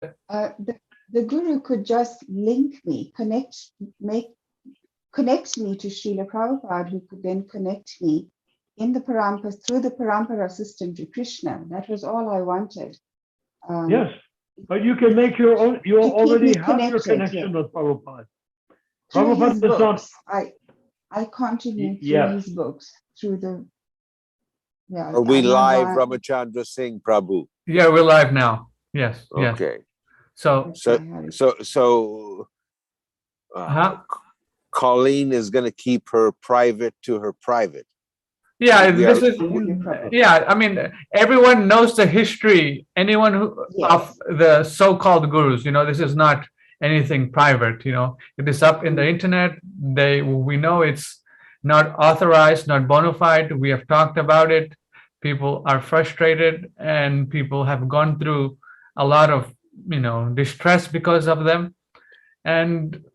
The Guru could just link me, connect me to Srila Prabhupada, who could then connect me in the parampara, through the parampara system to Krishna. That was all I wanted. Yes, but you can make your own. You already have your connection with Prabhupada. Through Prabhupada his is books, not. I continue through his books, through the. Yeah. Are we live, Ramachandra Singh Prabhu? Yeah, we're live now. Yes. Okay. Yes. So Colleen is going to keep her private to her private. Yeah, this is. Yeah, I mean, everyone knows the history. Anyone who of the so-called gurus, this is not anything private. It is up in the internet. We know it's not authorized, not bona fide. We have talked about it. People are frustrated, and people have gone through a lot of distress because of them, and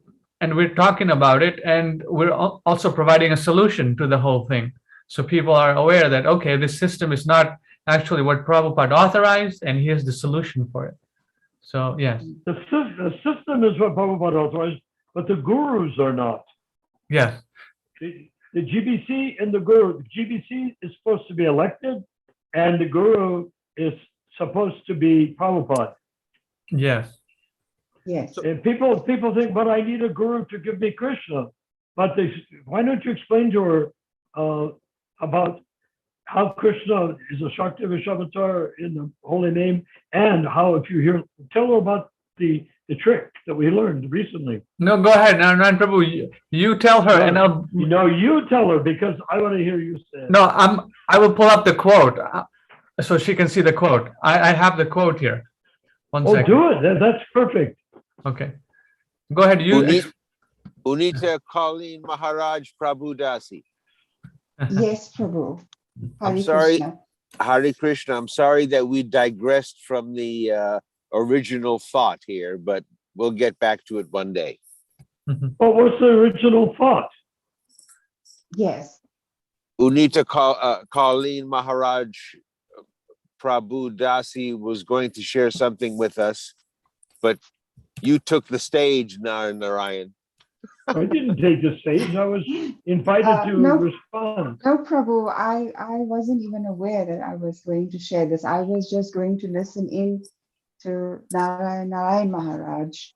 we're talking about it, and we're also providing a solution to the whole thing. So people are aware that, okay, this system is not actually what Prabhupada authorized, and here's the solution for it. So, yes. The system is what Prabhupada authorized, but the gurus are not. Yes. The GBC and the guru. The GBC is supposed to be elected, and the guru is supposed to be Prabhupada. Yes. Yes. And people think, but I need a guru to give me Krishna. But why don't you explain to her about how Krishna is a Shakti Vishavatar in the holy name, and how, if you tell her about the trick that we learned recently. No, go ahead, Narayan Prabhu. You tell her, and I'll. No, you tell her, because I want to hear you say it. No, I will pull up the quote so she can see the quote. I have the quote here. One second. Do it. That's perfect. Okay. Go ahead. Unita Colleen Maharaj Prabhu Dasi. Yes, Prabhu. I'm sorry, Hare Krishna. I'm sorry that we digressed from the original thought here, but we'll get back to it one day. What was the original thought? Yes. Unita Colleen Maharaj Prabhu Dasi was going to share something with us, but you took the stage, Narayan. I didn't take the stage. I was invited to respond. No, Prabhu, I wasn't even aware that I was going to share this. I was just going to listen in to Narayan Maharaj.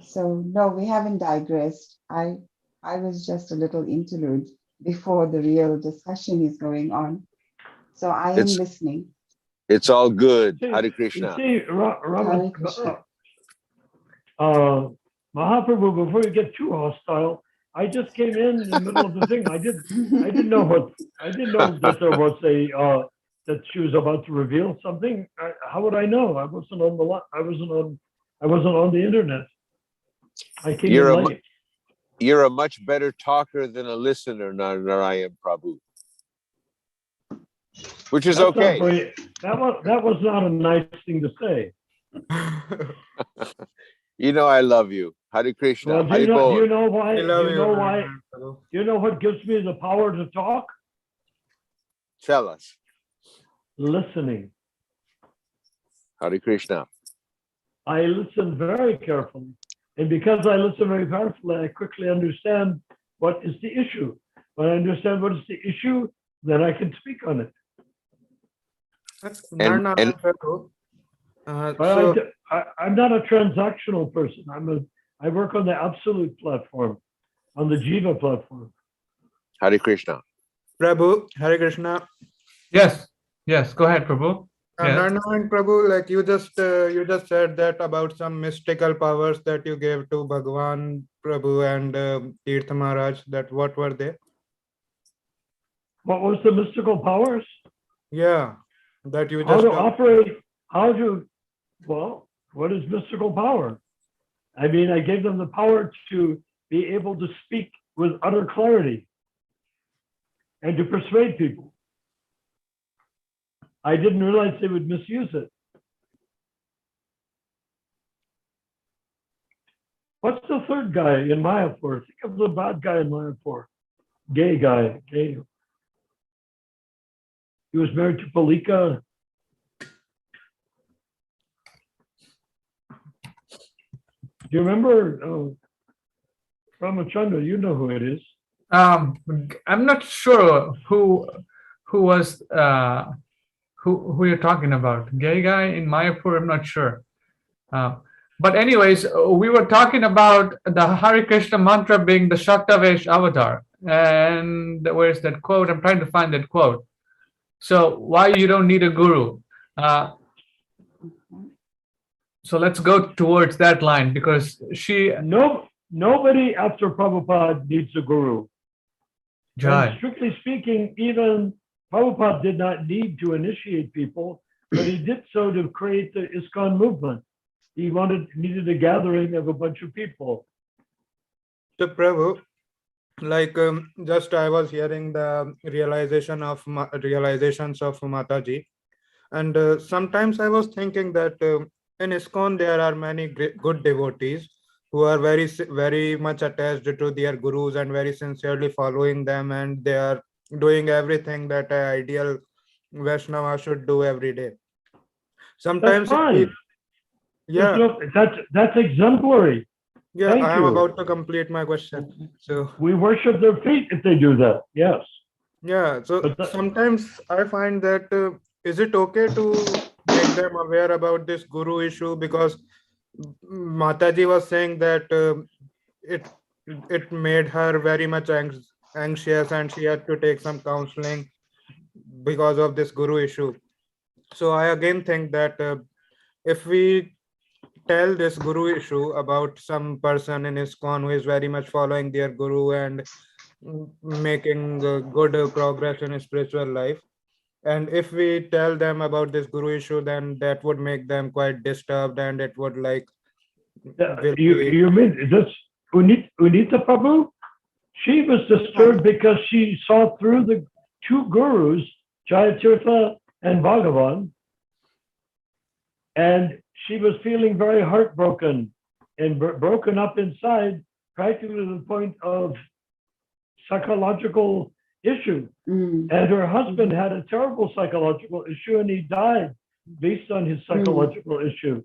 So no, we haven't digressed. I was just a little interlude before the real discussion is going on. So I am listening. It's all good. Hare Krishna. Hare Krishna. Mahaprabhu, before you get too hostile, I just came in the middle of the thing. I didn't know that there was that she was about to reveal something. How would I know? I wasn't on the internet. I came in late. You're a much better talker than a listener, Narayan Prabhu. Which is okay. That was not a nice thing to say. You know I love you. Hare Krishna. Well, do you know why? Do you know what gives me the power to talk? Tell us. Listening. Hare Krishna. I listen very carefully. And because I listen very carefully, I quickly understand what is the issue. When I understand what is the issue, then I can speak on it. I'm not a transactional person. I work on the absolute platform, on the Jiva platform. Hare Krishna. Prabhu, Hare Krishna. Yes. Go ahead, Prabhu. Narayan Prabhu, like you just said that about some mystical powers that you gave to Bhagwan Prabhu and Tirtha Maharaj. That what were they? What was the mystical powers? Yeah, that you just how to operate. Well, what is mystical power? I mean, I gave them the power to be able to speak with utter clarity and to persuade people. I didn't realize they would misuse it. What's the third guy in Mayapur? Think of the bad guy in Mayapur. Gay guy. Gay. He was married to Palika. you remember Ramachandra? You know who it is. I'm not sure who was who you're talking about. Gay guy in Mayapur, I'm not sure. But anyways, we were talking about the Hare Krishna mantra being the Shaktavesh avatar. And where's that quote? I'm trying to find that quote. So why you don't need a guru? So let's go towards that line, because Nobody after Prabhupada needs a guru. Jai. And strictly speaking, even Prabhupada did not need to initiate people, but he did so to create the ISKCON movement. He needed a gathering of a bunch of people. So Prabhu, like just I was hearing the realizations of Mataji, and sometimes I was thinking that in ISKCON there are many good devotees who are very much attached to their gurus and very sincerely following them, and they are doing everything that an ideal Vaishnava should do every day. Sometimes That's fine. That's exemplary. Yeah, Thank I am you. about to complete my question. So we worship their feet if they do that. Yes. Yeah. So sometimes I find that is it okay to make them aware about this guru issue, because Mataji was saying that it made her very much anxious and she had to take some counseling because of this guru issue. So I again think that if we tell this guru issue about some person in ISKCON who is very much following their guru and making good progress in his spiritual life, and if we tell them about this guru issue, then that would make them quite disturbed, and it would like you mean this Unita Prabhu? She was disturbed because she saw through the two gurus, Jayatirtha and Bhagavan, and she was feeling very heartbroken and broken up inside, practically to the point of psychological issue. And her husband had a terrible psychological issue, and he died based on his psychological issue.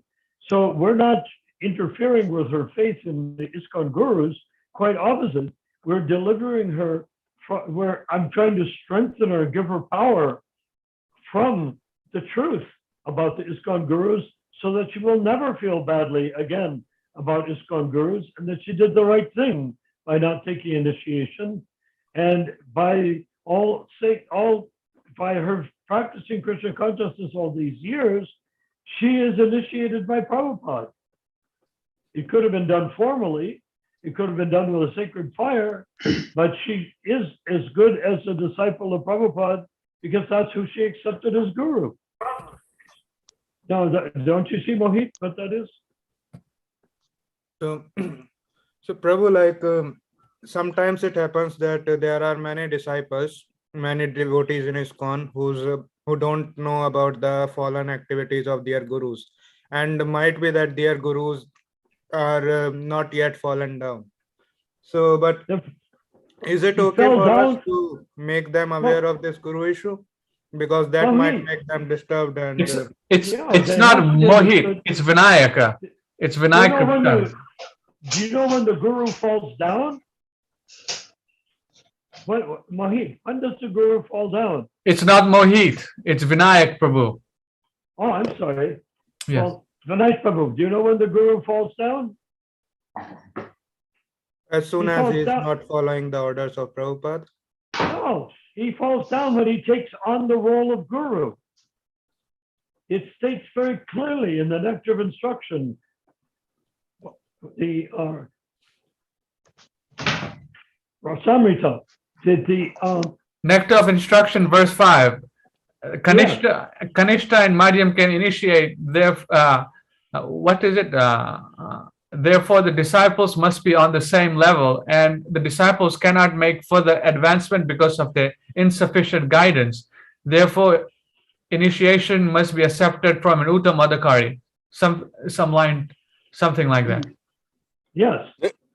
So we're not interfering with her faith in the ISKCON gurus, quite opposite. We're delivering her, where I'm trying to strengthen her, give her power from the truth about the ISKCON gurus, so that she will never feel badly again about ISKCON gurus, and that she did the right thing by not taking initiation, and by by her practicing Krishna consciousness all these years, she is initiated by Prabhupada. It could have been done formally, it could have been done with a sacred fire, but she is as good as a disciple of Prabhupada because that's who she accepted as guru. Now, don't you see, Mohit, what that is? So Prabhu, like sometimes it happens that there are many disciples, many devotees in ISKCON who don't know about the fallen activities of their gurus, and might be that their gurus are not yet fallen down. So, but is it okay for us to make them aware of this guru issue? Because that might make them disturbed, and it's not Mohit, it's Vinayaka. It's Vinayaka. Do you know when the guru falls down? Mohit, when does the guru fall down? It's not Mohit, it's Vinayak Prabhu. Oh, I'm sorry. Yes. Well, Vinayak Prabhu, do you know when the guru falls down? As soon as he's not following the orders of Prabhupada? No, he falls down when he takes on the role of guru. It states very clearly in the Nectar of Instruction, the Rasamrita, Nectar of Instruction, verse 5. Kanishta and Madhyam can initiate their, what is it? Therefore, the disciples must be on the same level, and the disciples cannot make further advancement because of their insufficient guidance. Therefore, initiation must be accepted from an Uttam Adhikari. Some line, something like that. Yes.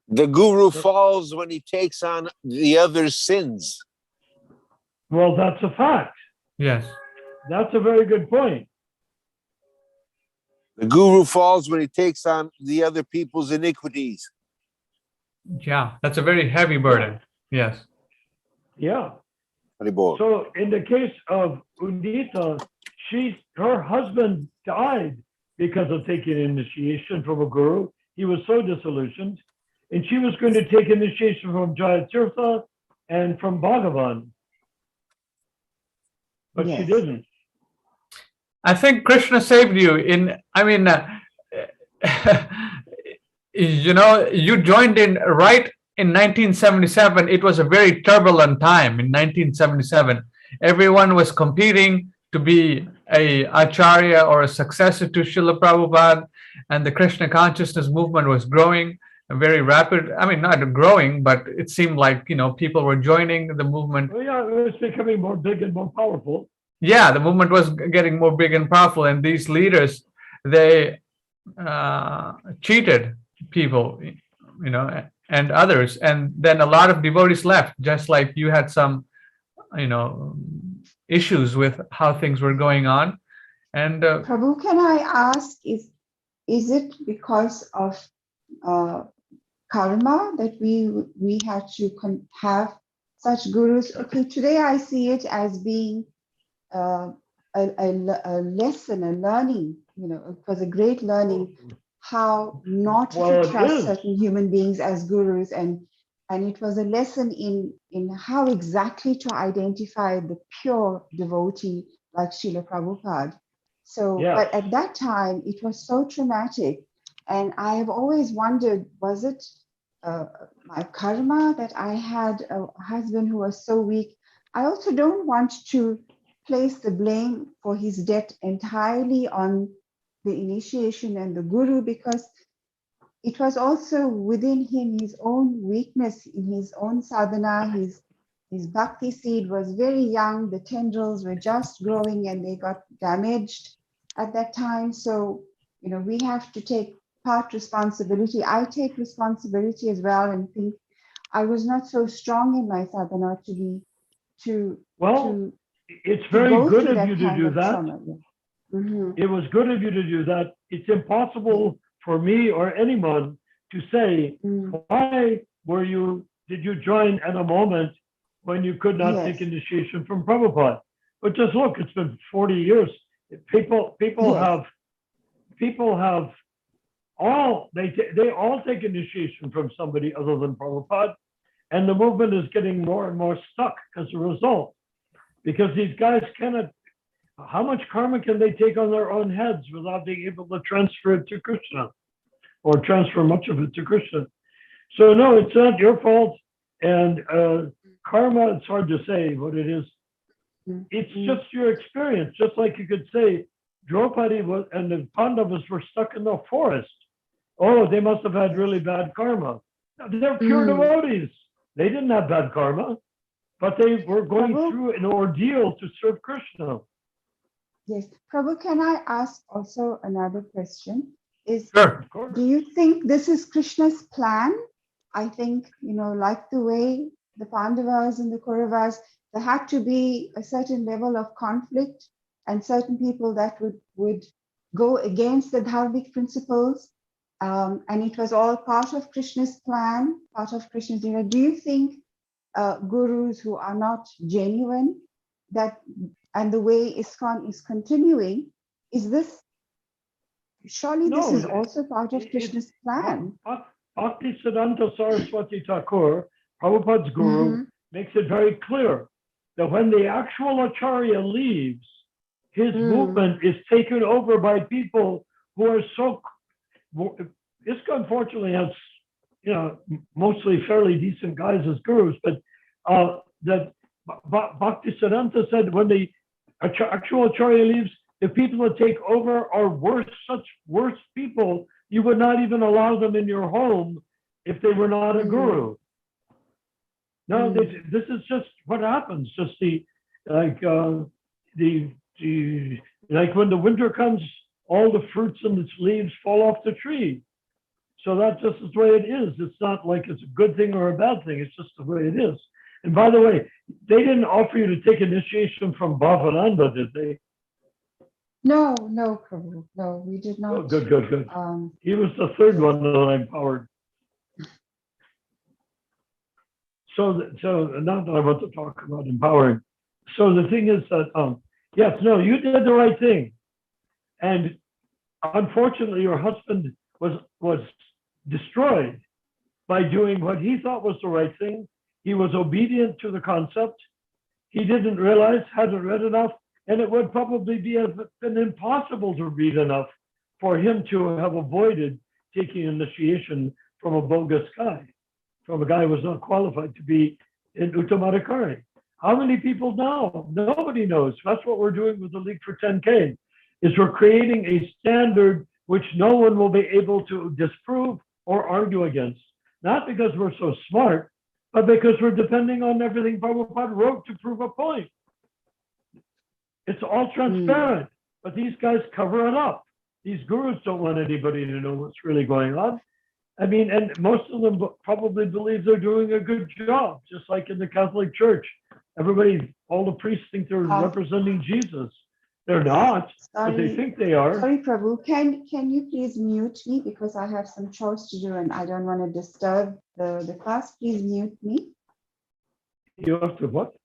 The guru falls when he takes on the other's sins. Well, that's a fact. Yes. That's a very good point. The guru falls when he takes on the other people's iniquities. Yeah, that's a very heavy burden. Yes. Yeah. Haribol. So in the case of Undita, her husband died because of taking initiation from a guru. He was so disillusioned. And she was going to take initiation from Jayatirtha and from Bhagavan. But she didn't. I think Krishna saved you you know, you joined in right in 1977. It was a very turbulent time in 1977. Everyone was competing to be a acharya or a successor to Srila Prabhupada, and the Krishna consciousness movement was growing very rapid. I mean, not growing, but it seemed like, you know, people were joining the movement. Well, yeah, it was becoming more big and more powerful. Yeah, the movement was getting more big and powerful, and these leaders, they cheated people, you know, and others, and then a lot of devotees left, just like you had some, you know, issues with how things were going on. And Prabhu, can I ask, is it because of karma that we had to have such gurus? Okay, today I see it as being a lesson, a learning, you know, it was a great learning how not to trust certain human beings as gurus, and it was a lesson in how exactly to identify the pure devotee like Srila Prabhupada. So, but at that time it was so traumatic, and I have always wondered, was it my karma that I had a husband who was so weak? I also don't want to place the blame for his death entirely on the initiation and the guru, because it was also within him, his own weakness in his own sadhana. His bhakti seed was very young, the tendrils were just growing and they got damaged at that time. So, you know, we have to take part responsibility. I take responsibility as well, and think I was not so strong in my sadhana it's very good of you to do that. Mm-hmm. It was good of you to do that. It's impossible for me or anyone to say, why did you join at a moment when you could not take initiation from Prabhupada? But just look, it's been 40 years. People have all, they all take initiation from somebody other than Prabhupada. And the movement is getting more and more stuck as a result. Because these guys cannot, how much karma can they take on their own heads without being able to transfer it to Krishna, or transfer much of it to Krishna? So no, it's not your fault. And karma, it's hard to say what it is. It's just your experience. Just like you could say Draupadi and the Pandavas were stuck in the forest. Oh, they must have had really bad karma. They're pure devotees. They didn't have bad karma. But they were going through an ordeal to serve Krishna. Yes. Prabhu, can I ask also another question? Sure. Do you think this is Krishna's plan? I think, you know, like the way the Pandavas and the Kauravas, there had to be a certain level of conflict and certain people that would go against the dharmic principles. And it was all part of Krishna's plan, part of Krishna's, you know, do you think gurus who are not genuine, and the way ISKCON is continuing, is this, surely this is also part of Krishna's plan? Bhaktisiddhanta Saraswati Thakur, Prabhupada's guru, makes it very clear that when the actual acharya leaves, his movement is taken over by people who are so, ISKCON unfortunately has, you know, mostly fairly decent guys as gurus, but that Bhaktisiddhanta said when the actual acharya leaves, the people that take over are worse, such worse people, you would not even allow them in your home if they were not a guru. No, this is just what happens. Just like when the winter comes, all the fruits and its leaves fall off the tree. So that's just the way it is. It's not like it's a good thing or a bad thing. It's just the way it is. And by the way, they didn't offer you to take initiation from Bhavananda, did they? No, no, Prabhu. No, we did Oh, not. good, good, good. Um, He was the third one that I empowered. So now that I want to talk about empowering. So the thing is that, yes, no, you did the right thing. And unfortunately, your husband was destroyed by doing what he thought was the right thing. He was obedient to the concept. He didn't realize, hadn't read enough, and it would probably been impossible to read enough for him to have avoided taking initiation from a bogus guy, from a guy who was not qualified to be in Uttamadhikari. How many people know? Nobody knows. That's what we're doing with the League for 10K, is we're creating a standard which no one will be able to disprove or argue against. Not because we're so smart, but because we're depending on everything Prabhupada wrote to prove a point. It's all transparent, but these guys cover it up. These gurus don't want anybody to know what's really going on. I mean, and most of them probably believe they're doing a good job, just like in the Catholic Church. Everybody, all the priests think they're representing Jesus. They're not, but they think they are. Sorry, Prabhu. Can you please mute me, because I have some chores to do and I don't want to disturb the class. Please mute me. You have to what?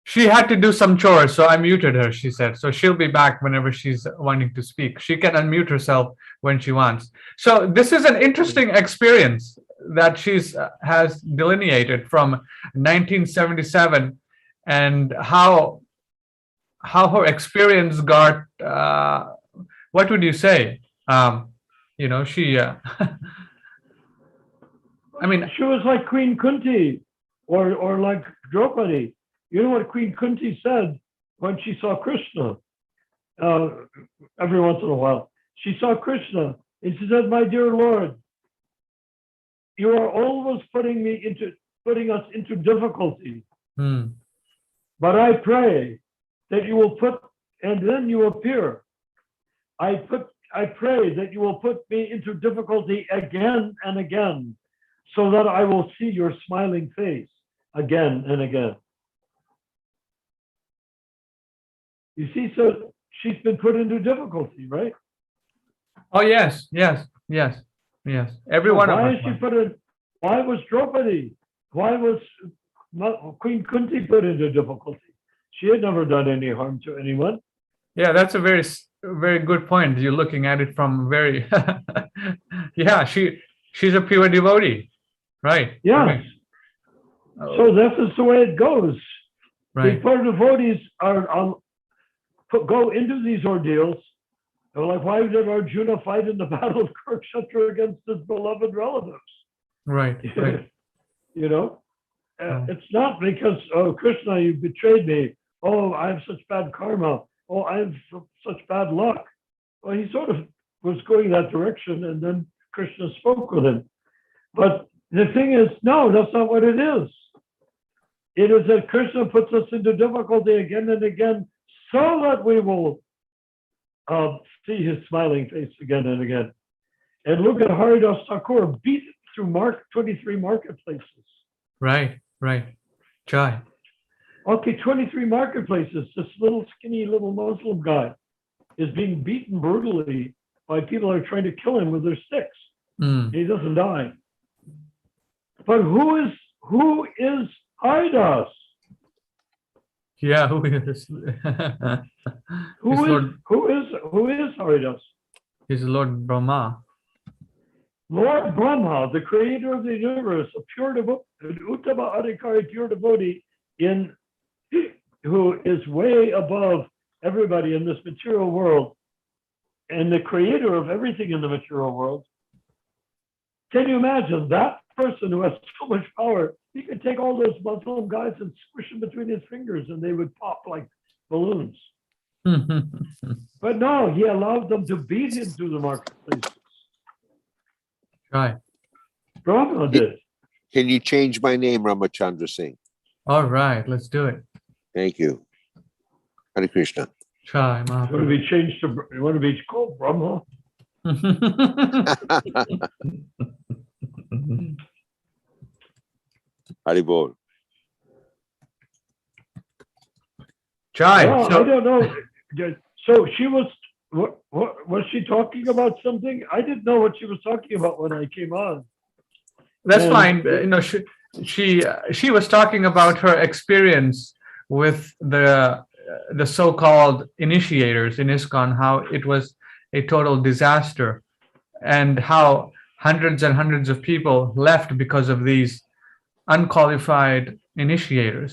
She had to do some chores, so I muted her, she said. So she'll be back whenever she's wanting to speak. She can unmute herself when she wants. So this is an interesting experience that she's has delineated from 1977, and how her experience got, what would you say? You know, she, I mean, she was like Queen Kunti or like Draupadi. You know what Queen Kunti said when she saw Krishna? Every once in a while, she saw Krishna and she said, "My dear Lord, you are always putting us into difficulty. But I pray that you will put, and then you appear. I pray that you will put me into difficulty again and again, so that I will see your smiling face again and again." You see, so she's been put into difficulty, right? oh yes, yes, yes, yes. Every one of us. Why was Draupadi? Why was Queen Kunti put into difficulty? She had never done any harm to anyone. Yeah, that's a very good point. You're looking at it from very, yeah, she's a pure devotee, right? Yes. I mean, so this is the way it goes. right. The pure devotees go into these ordeals. They're like, why did Arjuna fight in the battle of Kurukshetra against his beloved relatives? Right, right. You know, it's not because, oh, Krishna, you betrayed me. Oh, I have such bad karma. Oh, I have such bad luck. Well, he sort of was going that direction, and then Krishna spoke with him. But the thing is, no, that's not what it is. It is that Krishna puts us into difficulty again and again, so that we will see his smiling face again and again. And look at Haridas Thakur beat through 23 marketplaces. Right, right. Chai. Okay, 23 marketplaces. This little skinny little Muslim guy is being beaten brutally by people who are trying to kill him with their sticks. He doesn't die. But who is Haridas? Yeah, who is? Who is Haridas? He's Lord Brahma. Lord Brahma, the creator of the universe, a pure devotee, an Uttama Adhikari pure devotee, who is way above everybody in this material world, and the creator of everything in the material world. Can you imagine that person who has so much power? He could take all those Muslim guys and squish them between his fingers, and they would pop like balloons. But no, he allowed them to beat him through the marketplaces. Right. Brahma did. Can you change my name, Ramachandra Singh? All right, let's do it. Thank you. Hare Krishna. Chai. You want to be changed to? You want to be called Brahma? Haribol. Chai. Well, So, I don't know. So she was, what was she talking about something? I didn't know what she was talking about when I came on. That's And- fine. You know, she was talking about her experience with the so-called initiators in ISKCON, how it was a total disaster, and how hundreds and hundreds of people left because of these unqualified initiators.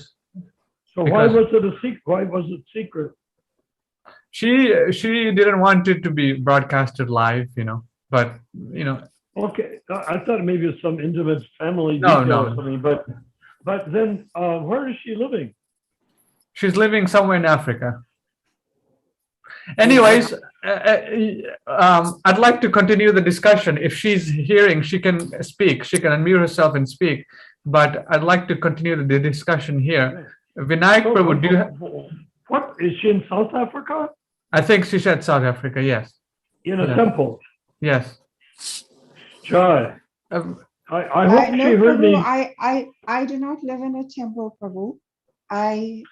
So why Because- was it a secret? Why was it secret? She didn't want it to be broadcasted live, you know, but you know, Okay, I thought maybe it's some intimate family No, detail no. or something, but then where is she living? she's living somewhere in Africa. Anyways, I'd like to continue the discussion. If she's hearing, she can speak. She can unmute herself and speak. But I'd like to continue the discussion here. Vinayak So, Prabhu, do you what is she in South Africa? I think she said South Africa. Yes. In a Yeah. temple? Yes. Jai. Um, I hope no, she heard Prabhu, me. I do not live in a temple, Prabhu. I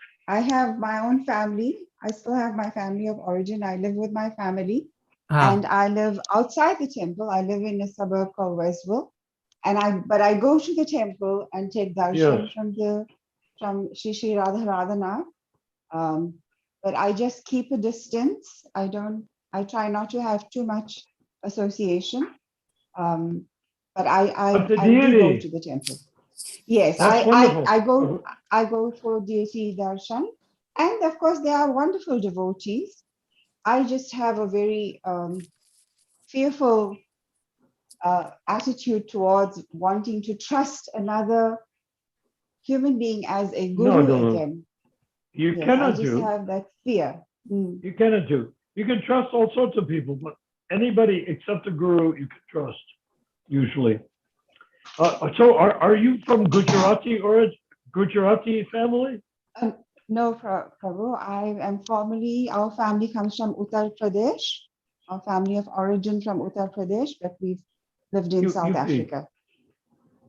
have my own family. I still have my family of origin. I live with my family, and I live outside the temple. I live in a suburb called Westville, but I go to the temple and take darshan Yes. from Shri Shri Radharadhana. But I just keep a distance. I try not to have too much association. But I But the do go deity. to the temple. Yes, That's wonderful. I go for deity darshan, and of course they are wonderful devotees. I just have a very fearful attitude towards wanting to trust another human being as a guru No. again. You Yes, I cannot just do. have that fear. You cannot do. You can trust all sorts of people, but anybody except a guru you can trust, usually. So are you from Gujarati or Gujarati family? No, Prabhu. I am our family comes from Uttar Pradesh. Our family of origin from Uttar Pradesh, but we've lived in South UP. Africa.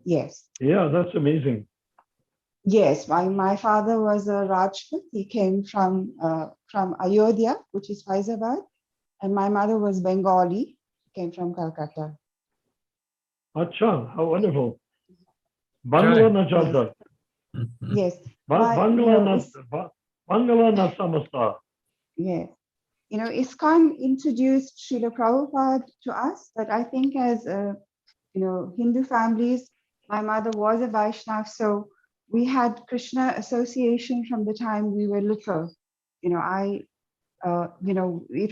Yes. Yeah, that's amazing. Yes, my father was a Rajput. He came from Ayodhya, which is Faizabad, and my mother was Bengali, came from Calcutta. Acha, how wonderful. Bangla na janta. Yes. Bangla na samasta. Yes. You know, ISKCON introduced Srila Prabhupada to us, but I think as Hindu families, my mother was a Vaishnav, so we had Krishna association from the time we were little. It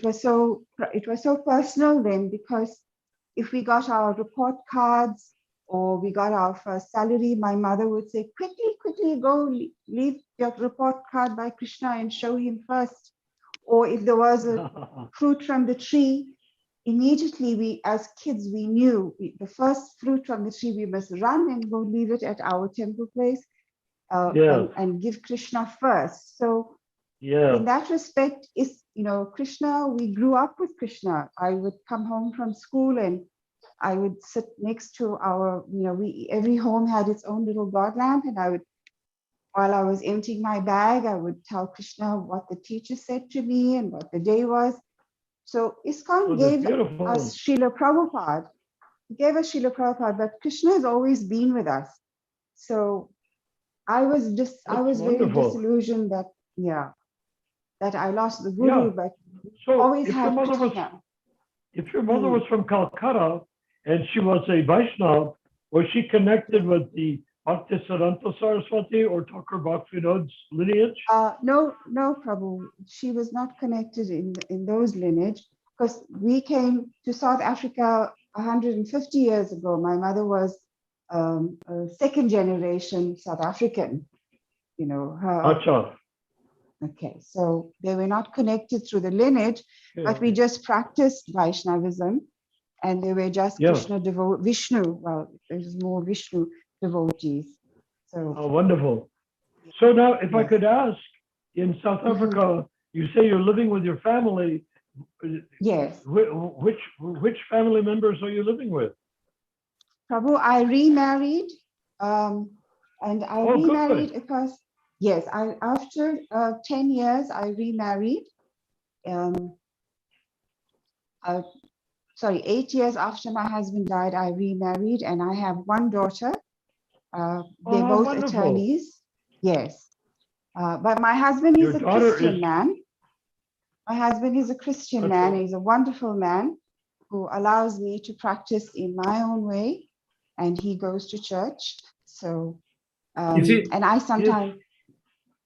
was so personal then, because if we got our report cards or we got our first salary, my mother would say, quickly go leave your report card by Krishna and show him first. Or if there was a fruit from the tree, immediately we, as kids, we knew the first fruit from the tree, we must run and go leave it at our temple place and give Krishna first. So in that respect, Krishna, we grew up with Krishna. I would come home from school and I would sit next to every home had its own little god lamp, and while I was emptying my bag, I would tell Krishna what the teacher said to me and what the day was. So ISKCON gave us Srila Prabhupada. He gave us Srila Prabhupada, but Krishna has always been with us. So I was very disillusioned that I lost the guru, but so always had Krishna. If your mother was from Calcutta and she was a Vaishnav, was she connected with the Bhaktisiddhanta Saraswati or Thakur Bhaktivinoda's lineage? No, Prabhu. She was not connected in those lineage, because we came to South Africa 150 years ago. My mother was a second generation South African. Acha. Okay, so they were not connected through the lineage, but we just practiced Vaishnavism, and they were just Krishna Vishnu. Well, there's more Vishnu devotees. So wonderful. So now, if I could ask, in South Africa, you say you're living with your family. Yes. Which family members are you living with? Prabhu, I remarried, and I remarried because after 10 years I remarried, 8 years after my husband died, I remarried, and I have one daughter. They're both wonderful. attorneys. Yes. But my husband is Your a daughter Christian is- man. My husband is a Christian That's man. right. He's a wonderful man who allows me to practice in my own way, and he goes to church. So, and I sometimes.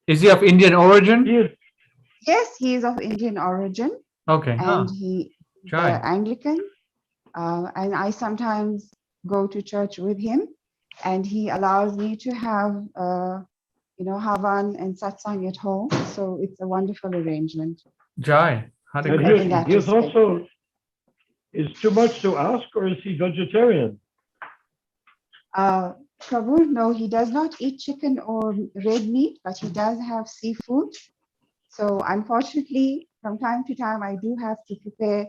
Is he of Indian origin? He is, Yes, he is of Indian origin, Okay. and he's Jai. Anglican. And I sometimes go to church with him, and he allows me to have, Havan and satsang at home. So it's a wonderful arrangement. Jai. and in that he is respect. also, is too much to ask, or is he vegetarian? Prabhu, no, he does not eat chicken or red meat, but he does have seafood. So unfortunately, from time to time, I do have to prepare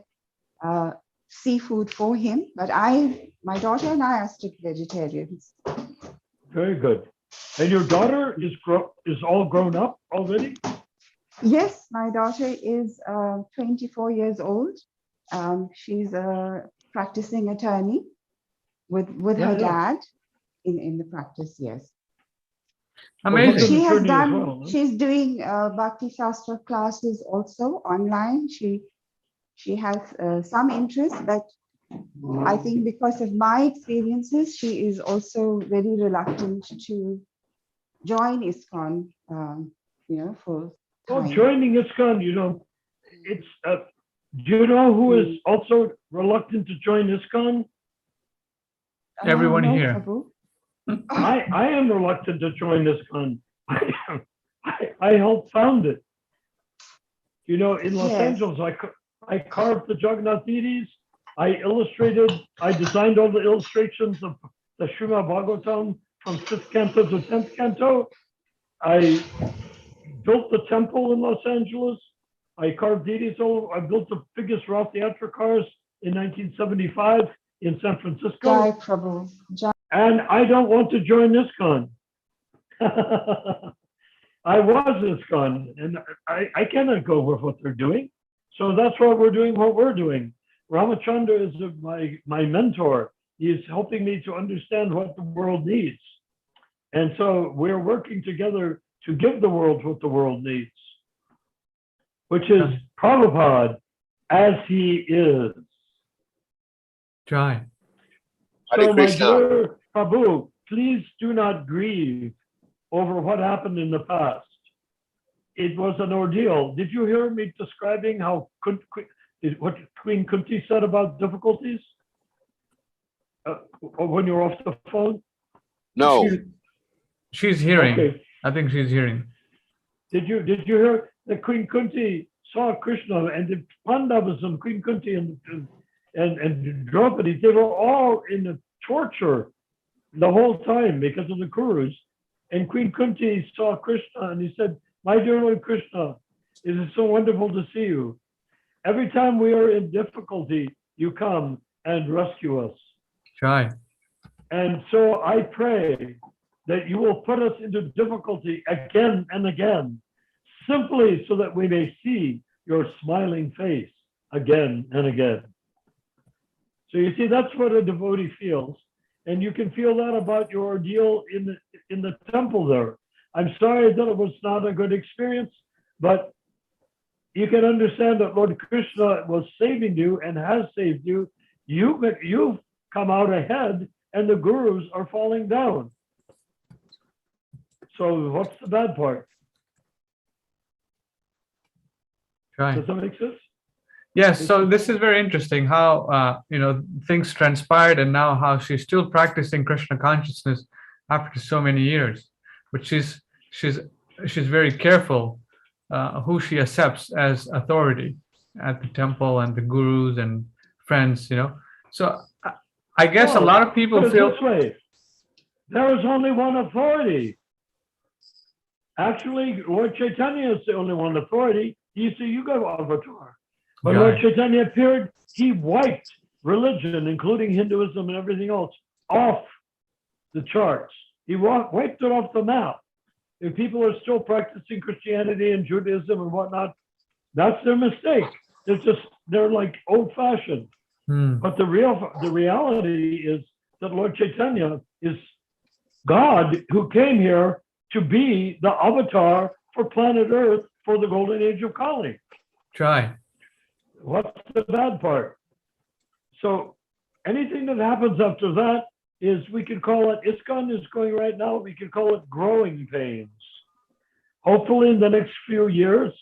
seafood for him. But my daughter and I are strict vegetarians. Very good. And your daughter is all grown up already? Yes, my daughter is 24 years old. She's a practicing attorney with her dad in the practice, yes. Amazing. She has attorney as done, well, huh? she's doing Bhakti Shastra classes also online. She has some interest, but I think because of my experiences, she is also very reluctant to join ISKCON, full Well, time. joining ISKCON, it's, do you know who is also reluctant to join ISKCON? Everyone No, here. Prabhu. I am reluctant to join ISKCON. I helped found it. In Los Yes. Angeles, I carved the Jagannath deities. I designed all the illustrations of the Srimad Bhagavatam from 5th canto to 10th canto. I built the temple in Los Angeles. I carved deities I built the biggest Rath Yatra cars in 1975 in San Francisco. Jai Prabhu. Jai. And I don't want to join ISKCON. I was ISKCON, and I cannot go with what they're doing. So that's why we're doing what we're doing. Ramachandra is my mentor. He is helping me to understand what the world needs. And so we're working together to give the world what the world needs, which is Prabhupada as he is. Jai. Hare So my Krishna. dear Prabhu, please do not grieve over what happened in the past. It was an ordeal. Did you hear me describing what Queen Kunti said about difficulties when you're off the phone? No. She's hearing. Okay. I think she's hearing. Did you hear that Queen Kunti saw Krishna, and the Pandavas and Queen Kunti and Draupadi, they were all in the torture the whole time because of the Kurus. And Queen Kunti saw Krishna and he said, "My dear Lord Krishna, it is so wonderful to see you. Every time we are in difficulty, you come and rescue us. Jai. And so I pray that you will put us into difficulty again and again, simply so that we may see your smiling face again and again." So you see, that's what a devotee feels. And you can feel that about your ordeal in the temple there. I'm sorry that it was not a good experience, but you can understand that Lord Krishna was saving you and has saved you. You've come out ahead and the gurus are falling down. So what's the bad part? Jai. Does that make sense? Yes, so this is very interesting how things transpired, and now how she's still practicing Krishna consciousness after so many years. But she's very careful who she accepts as authority at the temple and the gurus and friends. So I guess a lot of people put it feel this way: there is only one authority. Actually, Lord Chaitanya is the only one authority. He's the Yuga avatar. When Lord Chaitanya appeared, he wiped religion, including Hinduism and everything else, off the charts. He wiped it off the map. If people are still practicing Christianity and Judaism and whatnot, That's their mistake. They're like old-fashioned. But the reality is that Lord Chaitanya is God who came here to be the avatar for planet Earth for the golden age of Kali. Try. What's the bad part? So anything that happens after that is, we could call it, ISKCON is going right now, we could call it growing pains. Hopefully in the next few years,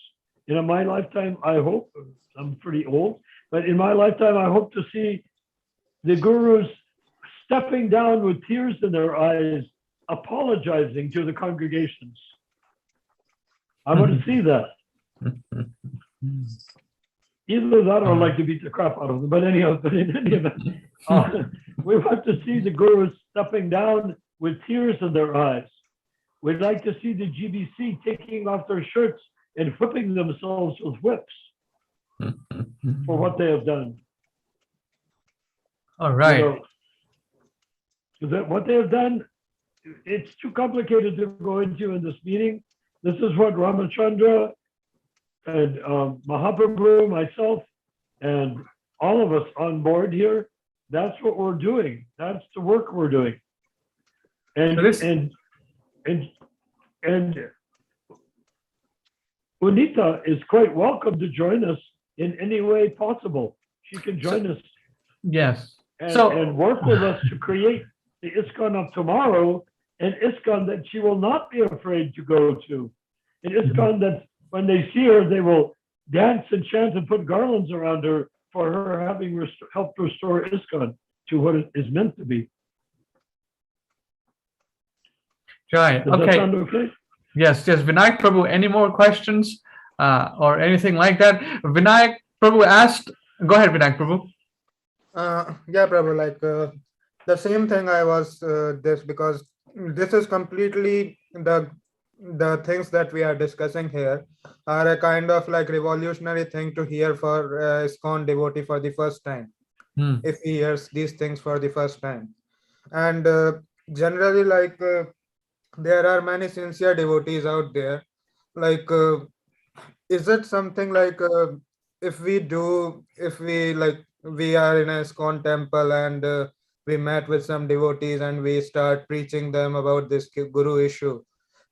in my lifetime, I hope, I'm pretty old, but in my lifetime, I hope to see the gurus stepping down with tears in their eyes, apologizing to the congregations. I want to see that. Either that or I'd like to beat the crap out of them. But anyhow, in any event, we want to see the gurus stepping down with tears in their eyes. We'd like to see the GBC taking off their shirts and whipping themselves with whips for what they have done. All right. What they have done, it's too complicated to go into in this meeting. This is what Ramachandra and Mahaprabhu, myself, and all of us on board here, that's what we're doing. That's the work we're doing. And Unita is quite welcome to join us in any way possible. She can join us. Yes. And work with us to create the ISKCON of tomorrow, an ISKCON that she will not be afraid to go to. An ISKCON that when they see her, they will dance and chant and put garlands around her for her having helped restore ISKCON to what it is meant to be. Right. Does Okay. that sound okay? Yes. Vinayak Prabhu, any more questions or anything like that? Vinayak Prabhu asked, go ahead, Vinayak Prabhu. Yeah, Prabhu, like the same thing I was because this is completely the things that we are discussing here are a kind of like revolutionary thing to hear for ISKCON devotee for the first time. If he hears these things for the first time. And generally, like there are many sincere devotees out there. Like, is it something like if we are in a ISKCON temple and we met with some devotees and we start preaching them about this guru issue,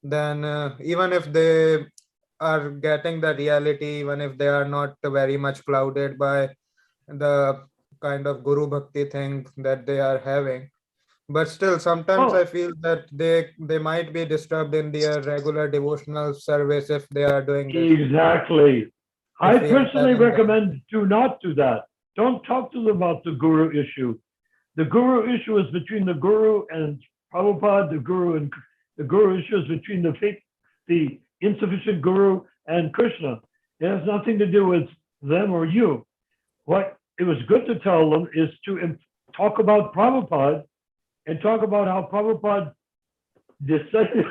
then even if they are getting the reality, even if they are not very much clouded by the kind of guru bhakti thing that they are having, but still sometimes I feel that they might be disturbed in their regular devotional service if they are doing this. Exactly. I personally recommend do not do that. Don't talk to them about the guru issue. The guru issue is between the guru and Prabhupada. The guru issue is between the insufficient guru and Krishna. It has nothing to do with them or you. What it was good to tell them is to talk about Prabhupada and talk about how Prabhupada descended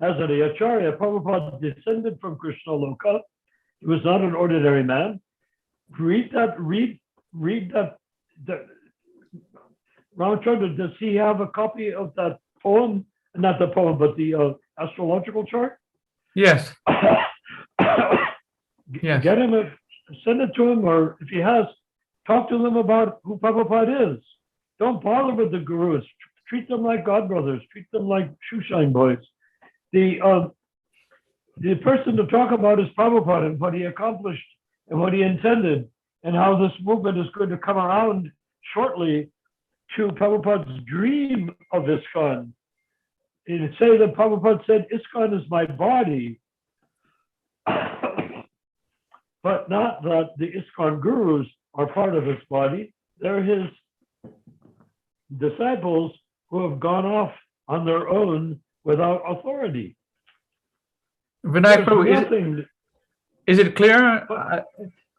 as an acharya. Prabhupada descended from Krishna Loka. He was not an ordinary man. Read that. Ramachandra, does he have a copy of that poem? Not the poem, but the astrological chart? Yes. Yes. Get him, send it to him, or if he has, talk to them about who Prabhupada is. Don't bother with the gurus. Treat them like godbrothers. Treat them like shoeshine boys. The person to talk about is Prabhupada and what he accomplished and what he intended and how this movement is going to come around shortly to Prabhupada's dream of ISKCON. And say that Prabhupada said, ISKCON is my body, but not that the ISKCON gurus are part of his body. They're his disciples who have gone off on their own without authority. Vinayak Prabhu, is it clear?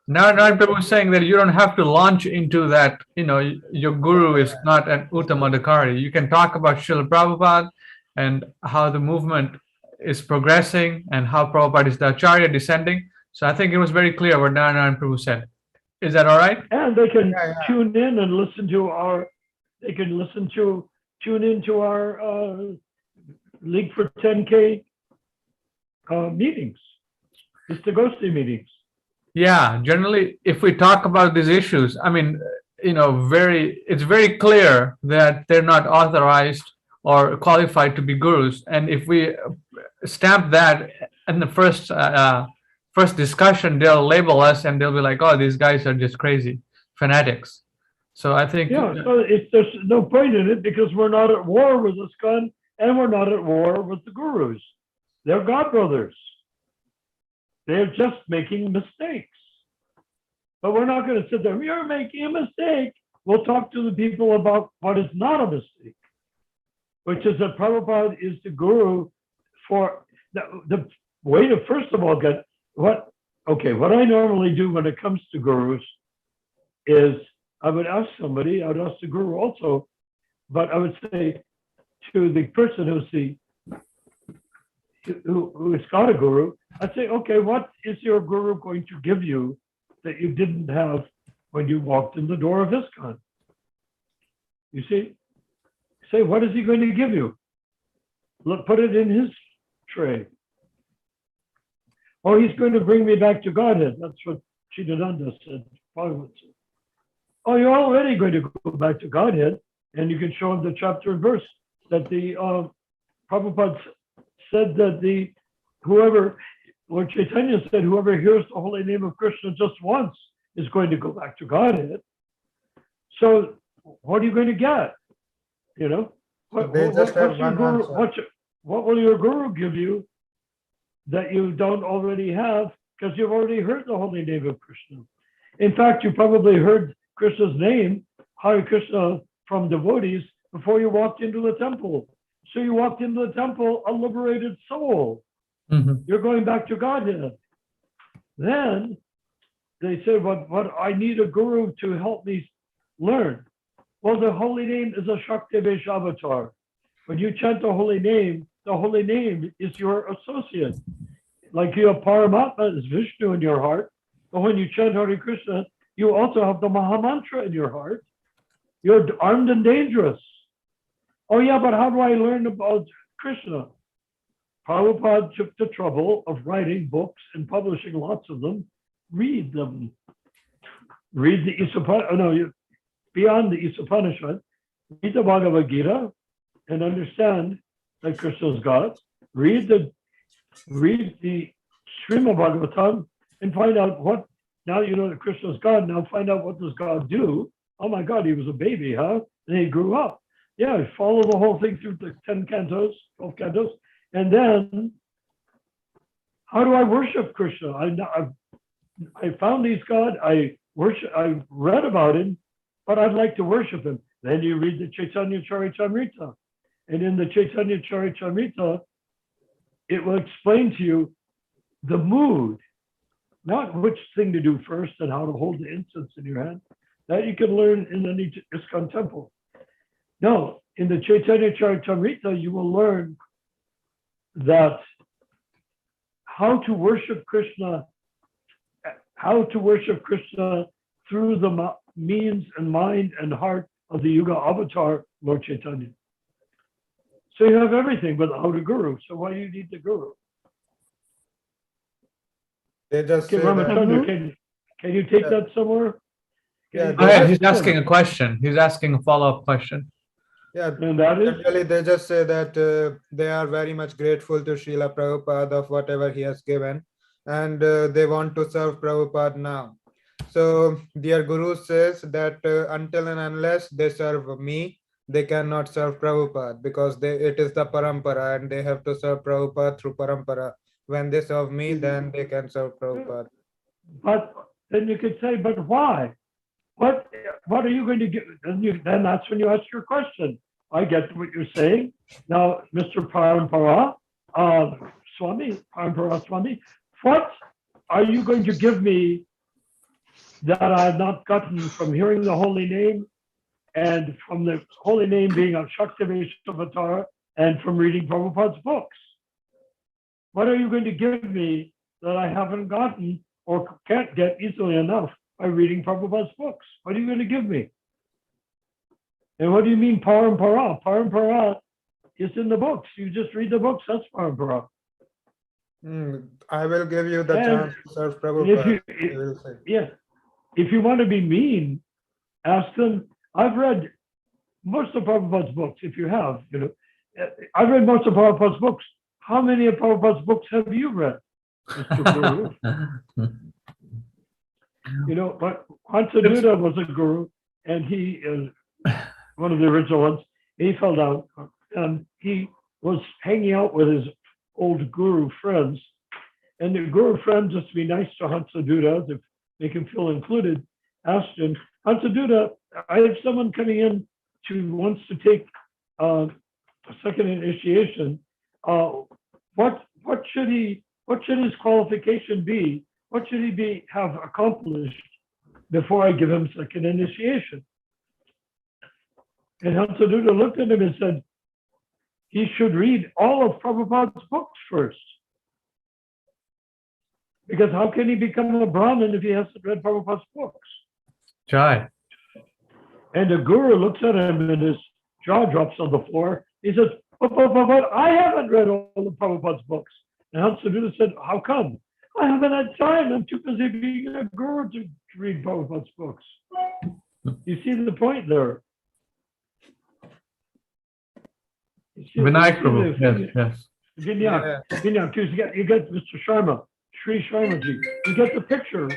Now Prabhu is saying that you don't have to launch into that, your guru is not an Uttamadhikari. You can talk about Srila Prabhupada and how the movement is progressing and how Prabhupada is the Acharya descending. So I think it was very clear what Narayan Prabhu said. Is that all right? And they can tune in and listen to tune into our League for 10K meetings. Istagosthi meetings. Yeah, generally, if we talk about these issues, I mean, it's very clear that they're not authorized or qualified to be gurus. And if we stamp that in the first discussion, they'll label us and they'll be like, "Oh, these guys are just crazy fanatics." So I think, Yeah, so there's no point in it because we're not at war with ISKCON and we're not at war with the gurus. They're God brothers. They're just making mistakes. But we're not going to sit there, you're making a mistake. We'll talk to the people about what is not a mistake, which is that Prabhupada is the guru for the way to, first of all, get what I normally do when it comes to gurus is I would ask somebody, I would ask the guru also, but I would say to the person who has got a guru, I'd say, okay, what is your guru going to give you that you didn't have when you walked in the door of ISKCON? You see? Say, what is he going to give you? Look, put it in his tray. Oh, he's going to bring me back to Godhead. That's what Chidananda said. Oh, you're already going to go back to Godhead, and you can show him the chapter and verse that the Prabhupada said that Lord Chaitanya said, whoever hears the holy name of Krishna just once is going to go back to Godhead. So what are you going to get? What will your guru give you that you don't already have because you've already heard the holy name of Krishna? In fact, you probably heard Krishna's name, Hare Krishna, from devotees before you walked into the temple. So you walked into the temple a liberated soul. mm-hmm. You're going back to Godhead. Then they said, what I need a guru to help me learn. Well, the holy name is a Shakti-Vesh avatar. When you chant the holy name is your associate. Like you have Paramatma as Vishnu in your heart, but when you chant Hare Krishna, you also have the Mahamantra in your heart. You're armed and dangerous. Oh yeah, but how do I learn about Krishna? Prabhupada took the trouble of writing books and publishing lots of them. Read them. Read the beyond the Upanishad, read the Bhagavad Gita and understand that Krishna is God. Read the Srimad Bhagavatam and find out what, now you know that Krishna is God, now find out what does God do. Oh my God, he was a baby, huh? And he grew up. Yeah, follow the whole thing through the 10 cantos, 12 cantos. And then, how do I worship Krishna? I found he's God, I read about him, but I'd like to worship him. Then you read the Chaitanya Charitamrita. And in the Chaitanya Charitamrita, it will explain to you the mood, not which thing to do first and how to hold the incense in your hand. That you can learn in any ISKCON temple. No, in the Chaitanya Charitamrita, you will learn that how to worship Krishna through the means and mind and heart of the Yuga avatar, Lord Chaitanya. So you have everything without a guru. So why do you need the guru? They just say Ramachandra, that, can you take that somewhere? Yeah, Go ahead. He's asking a question. He's asking a follow-up question. yeah, And that is? generally they just say that they are very much grateful to Srila Prabhupada of whatever he has given, and they want to serve Prabhupada now. So their guru says that until and unless they serve me, they cannot serve Prabhupada because it is the parampara and they have to serve Prabhupada through parampara. When they serve me, then they can serve Prabhupada. But then you could say, but why? What are you going to get? Then that's when you ask your question. I get what you're saying. Now, Mr. Parampara Swami, what are you going to give me that I have not gotten from hearing the holy name and from the holy name being a Shakti Avatar and from reading Prabhupada's books? What are you going to give me that I haven't gotten or can't get easily enough by reading Prabhupada's books? What are you going to give me? And what do you mean parampara? Parampara is in the books. You just read the books, that's parampara. I will give you the And- chance to serve And if Prabhupada. you, He will say. yeah, if you want to be mean, ask them. I've read most of Prabhupada's books, if you have, I've read most of Prabhupada's books. How many of Prabhupada's books have you read, Mr. Guru? But Hansaduta was a guru, and he is one of the original ones. He fell down, and he was hanging out with his old guru friends. And the guru friends, just to be nice to Hansaduta, to make him feel included, asked him, Hansaduta, I have someone coming in who wants to take a second initiation. What should his qualification be? What should he have accomplished before I give him second initiation? And Hansaduta looked at him and said, he should read all of Prabhupada's books first. Because how can he become a Brahmin if he hasn't read Prabhupada's books? Jai. And the guru looks at him and his jaw drops on the floor. He says, but I haven't read all of Prabhupada's books. And Hansaduta said, how come? I haven't had time. I'm too busy being a guru to read Prabhupada's books. You see the point there? Vinayak Prabhu. Yes. Vinyak, you get Mr. Sharma, Sri Sharmaji. You get the picture.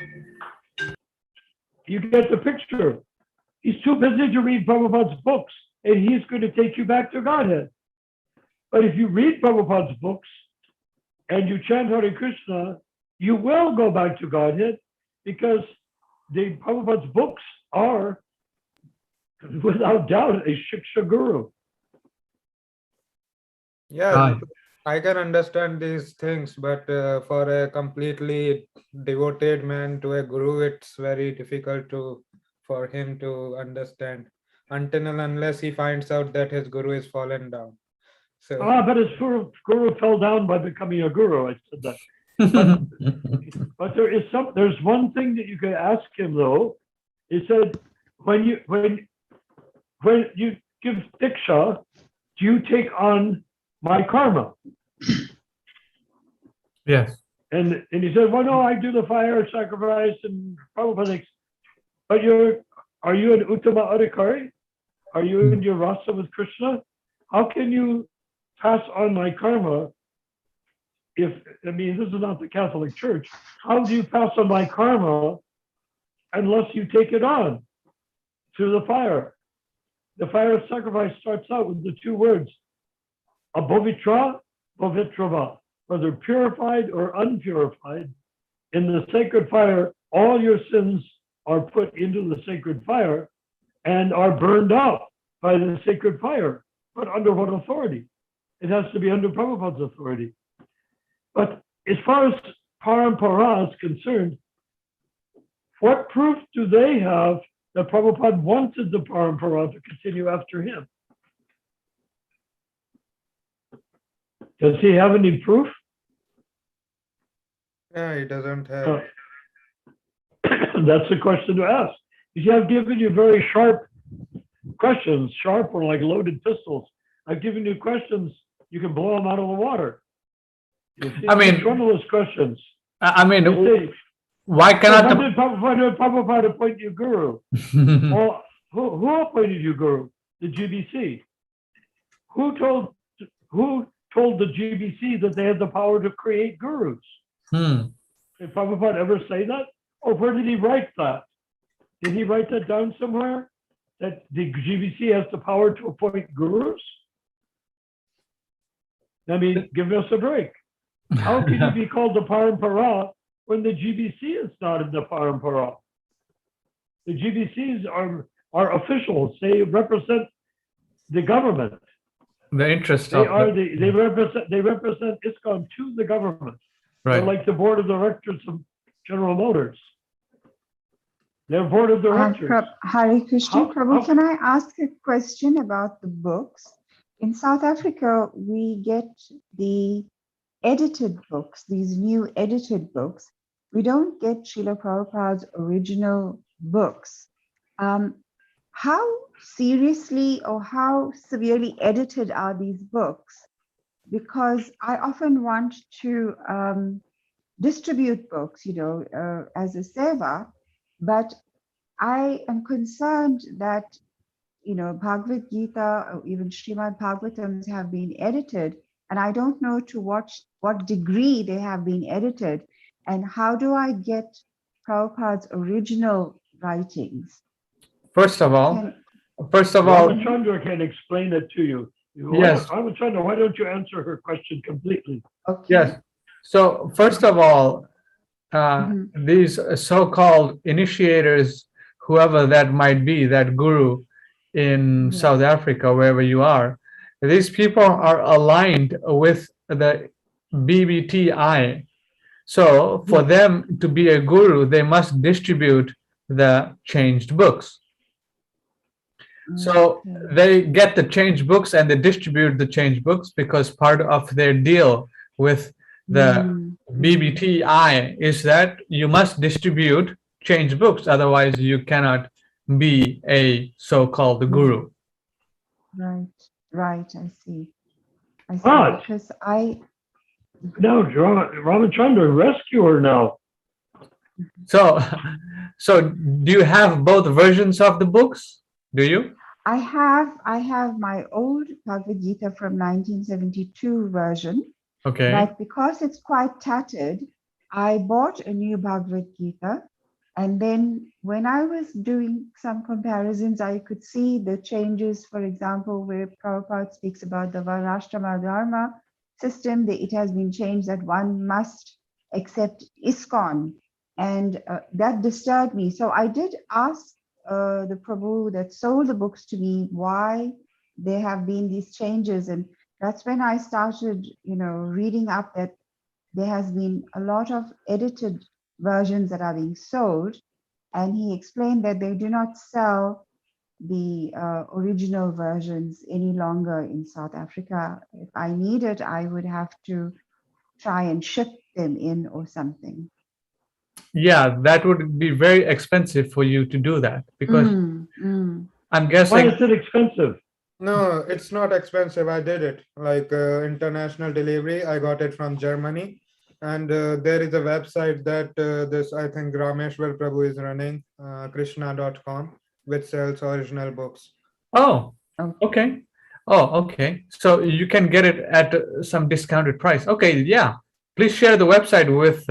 He's too busy to read Prabhupada's books, and he's going to take you back to Godhead. But if you read Prabhupada's books and you chant Hare Krishna, you will go back to Godhead, because the Prabhupada's books are, without doubt, a Shiksha Guru. Yeah, I can understand these things, but for a completely devoted man to a guru, it's very difficult for him to understand until and unless he finds out that his guru is fallen down. So, but his guru fell down by becoming a guru. I said that. But there's one thing that you could ask him though. He said, when you give diksha, do you take on my karma? Yes. And he said, well, no, I do the fire sacrifice and Prabhupada. But are you an Uttama Adhikari? Are you in your rasa with Krishna? How can you pass on my karma? This is not the Catholic Church. How do you pass on my karma unless you take it on through the fire? The fire of sacrifice starts out with the two words, abhovitra, bhovitrava, whether purified or unpurified. In the sacred fire, all your sins are put into the sacred fire and are burned up by the sacred fire. But under what authority? It has to be under Prabhupada's authority. But as far as parampara is concerned, what proof do they have that Prabhupada wanted the parampara to continue after him? Does he have any proof? yeah, he doesn't have. That's the question to ask. You see, I've given you very sharp questions, sharp or like loaded pistols. I've given you questions, you can blow them out of the water. You see, it's one of those questions. Why cannot when did Prabhupada appoint you guru? Well, who appointed you guru? The GBC. Who told the GBC that they had the power to create gurus? Did Prabhupada ever say that? Or where did he write that? Did he write that down somewhere? That the GBC has the power to appoint gurus? Give us a break. How can you be called the parampara when the GBC is not in the parampara? The GBCs are officials. They represent the government. The interest they represent ISKCON to the government. Right. They're like the board of directors of General Motors. They're board of directors. Hare Krishna, Prabhu, can I ask a question about the books? In South Africa, we get the edited books, these new edited books. We don't get Srila Prabhupada's original books. How seriously or how severely edited are these books? because I often want to distribute books, as a seva, but I am concerned that, Bhagavad Gita or even Srimad Bhagavatams have been edited, and I don't know to what degree they have been edited, and how do I get Prabhupada's original writings? First of all, Ramachandra can explain it to you. Yes. Ramachandra, why don't you answer her question completely? Okay. yes. So first of all, these so-called initiators, whoever that might be, that guru in Yes. South Africa, wherever you are, these people are aligned with the BBTI. So for them to be a guru, they must distribute the changed books. So Okay. they get the changed books and they distribute the changed books because part of their deal with the BBTI is that you must distribute changed books, otherwise you cannot be a so-called guru. Right. I see. But Because now Ramachandra, rescue her now. So do you have both versions of the books? Do you? I have my old Bhagavad Gita from 1972 version, Okay. but because it's quite tattered, I bought a new Bhagavad Gita. And then when I was doing some comparisons, I could see the changes, for example, where Prabhupada speaks about the Varnashrama Dharma system, that it has been changed that one must accept ISKCON. And that disturbed me. So I did ask the Prabhu that sold the books to me why there have been these changes. And that's when I started, reading up that there has been a lot of edited versions that are being sold. And he explained that they do not sell the original versions any longer in South Africa. If I need it, I would have to try and ship them in or something. Yeah, that would be very expensive for you to do that because I'm Why guessing. is it expensive? No, it's not expensive. I did it like international delivery. I got it from Germany, and there is a website that this I think Rameshwar Prabhu is running, krishna.com, which sells original books. Oh, okay. Oh, okay. So you can get it at some discounted price. Okay, yeah. Please share the website with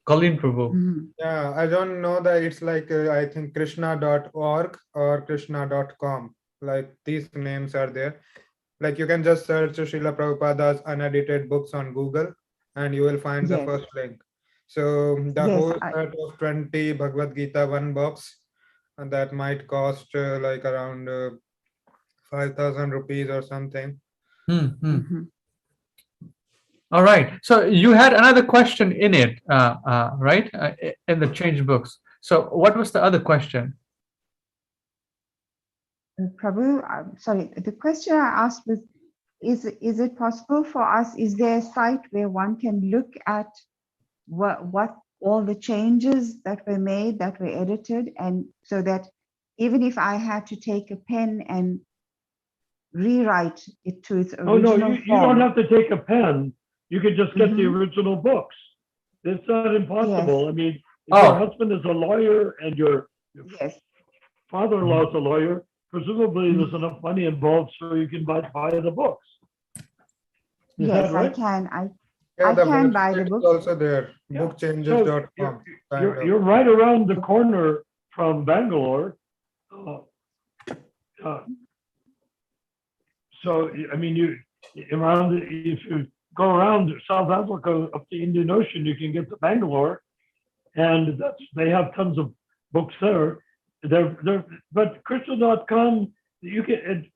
Colleen Prabhu. Yeah, I don't know that it's like I think krishna.org or krishna.com. Like these names are there. Like you can just search Srila Prabhupada's unedited books on Google and you will find the first link. So the whole set of 20 Bhagavad Gita one box, and that might cost like around 5,000 rupees or something. All right. So you had another question in it, right? In the change books. So what was the other question? Prabhu, I'm sorry, the question I asked was, is it possible for us, is there a site where one can look at what all the changes that were made, that were edited, and so that even if I had to take a pen and rewrite it to its original no, form. you don't have to take a pen. You can just get the original books. It's not impossible. I mean, if your husband is a lawyer and your father-in-law is a lawyer, presumably there's enough money involved so you can buy the books. Is that right? I can. I the can buy the website is books. also there, bookchanges.com. You're right around the corner from Bangalore. So, I mean, if you go around South Africa up the Indian Ocean, you can get to Bangalore, and they have tons of books there. But Krishna.com, you can.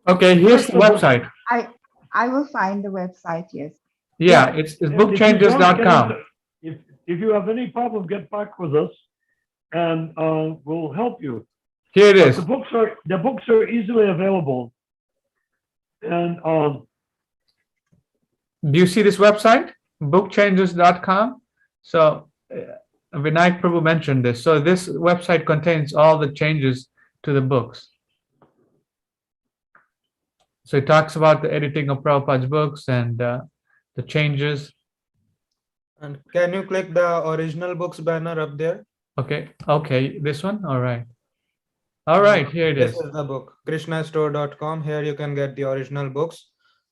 Okay, here's the website. I will find the website. Yes. Yeah, it's bookchanges.com. If you have any problem, get back with us, and we'll help you. Here it is. The books are easily available, and do you see this website, bookchanges.com? So Vinayak Prabhu mentioned this. So this website contains all the changes to the books. So it talks about the editing of Prabhupada's books and the changes. And can you click the original books banner up there? Okay, this one. All right, here it This is. is the book, krishnastore.com. Here you can get the original books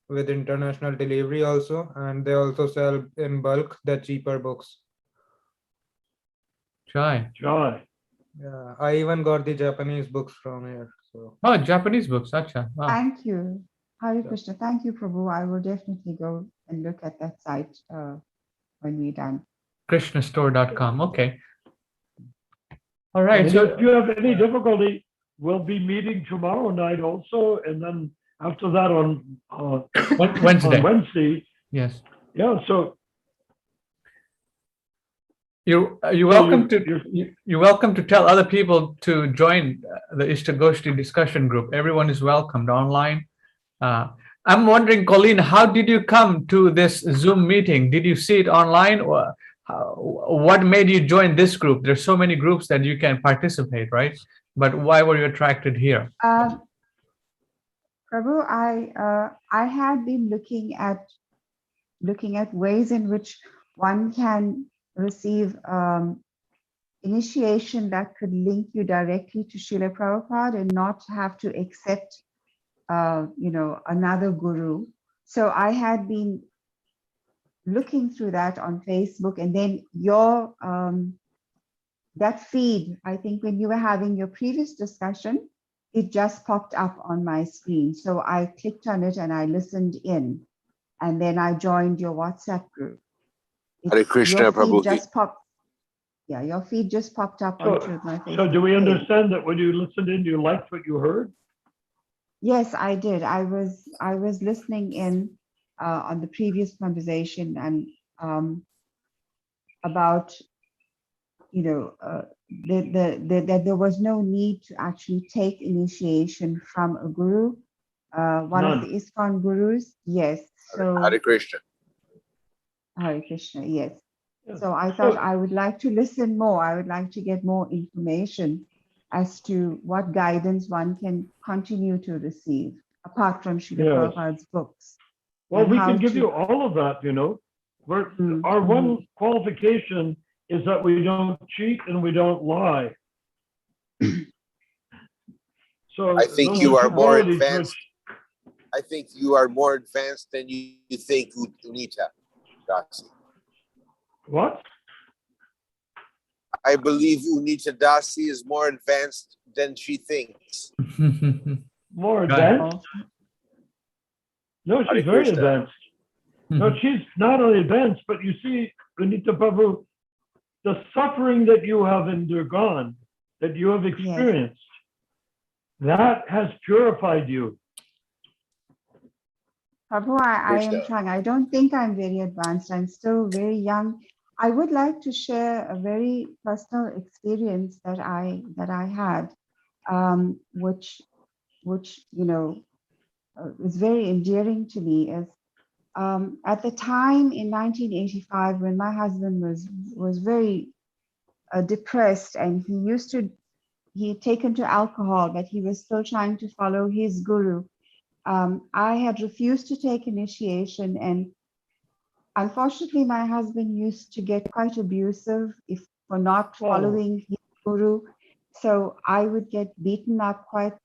with international delivery also, and they also sell in bulk the cheaper books. Joy. Yeah, I even got the Japanese books from here. So Oh, Japanese books. Acha. Wow. Thank you. Hare Krishna. Thank you, Prabhu. I will definitely go and look at that site when we're done. krishnastore.com. Okay. All right. And So if you have any difficulty, we'll be meeting tomorrow night also, and then after that on Wednesday. on Wednesday. Yes. Yeah, so You're welcome to tell other people to join the Istagosthi discussion group. Everyone is welcomed online. I'm wondering, Colleen, how did you come to this Zoom meeting? Did you see it online, or what made you join this group? There's so many groups that you can participate, right? But why were you attracted here? Prabhu, I had been looking at ways in which one can receive initiation that could link you directly to Srila Prabhupada and not have to accept, another guru. So I had been looking through that on Facebook, and then your that feed, I think when you were having your previous discussion, it just popped up on my screen. So I clicked on it and I listened in, and then I joined your WhatsApp group. Hare Krishna, your feed Prabhu. just popped. Yeah, your feed just popped up onto my Facebook. So do we page. understand that when you listened in, you liked what you heard? Yes, I did. I was listening in on the previous conversation and about that there was no need to actually take initiation from a guru, one of the ISKCON gurus. Yes. So Hare Krishna. Hare Krishna. Yes. Yeah. So I thought I would like to listen more. I would like to get more information as to what guidance one can continue to receive apart from Srila Prabhupada's books. Well, and we how can give to- you all of that, Our one qualification is that we don't cheat and we don't lie. So I think those you are more qualities advanced. I think you are more advanced than you think, Unita Dasi. What? I believe Unita Dasi is more advanced than she thinks. More advanced? No, she's Hare very Krishna. advanced. No, she's not only advanced, but you see, Unita Prabhu, the suffering that you have undergone, that you have experienced, that has purified you. Prabhu, I am trying. I don't think I'm very advanced. I'm still very young. I would like to share a very personal experience that I had, which was very endearing to me. Is at the time in 1985 when my husband was very depressed, and he had taken to alcohol, but he was still trying to follow his guru. I had refused to take initiation, and unfortunately, my husband used to get quite abusive for not following his guru. So I would get beaten up quite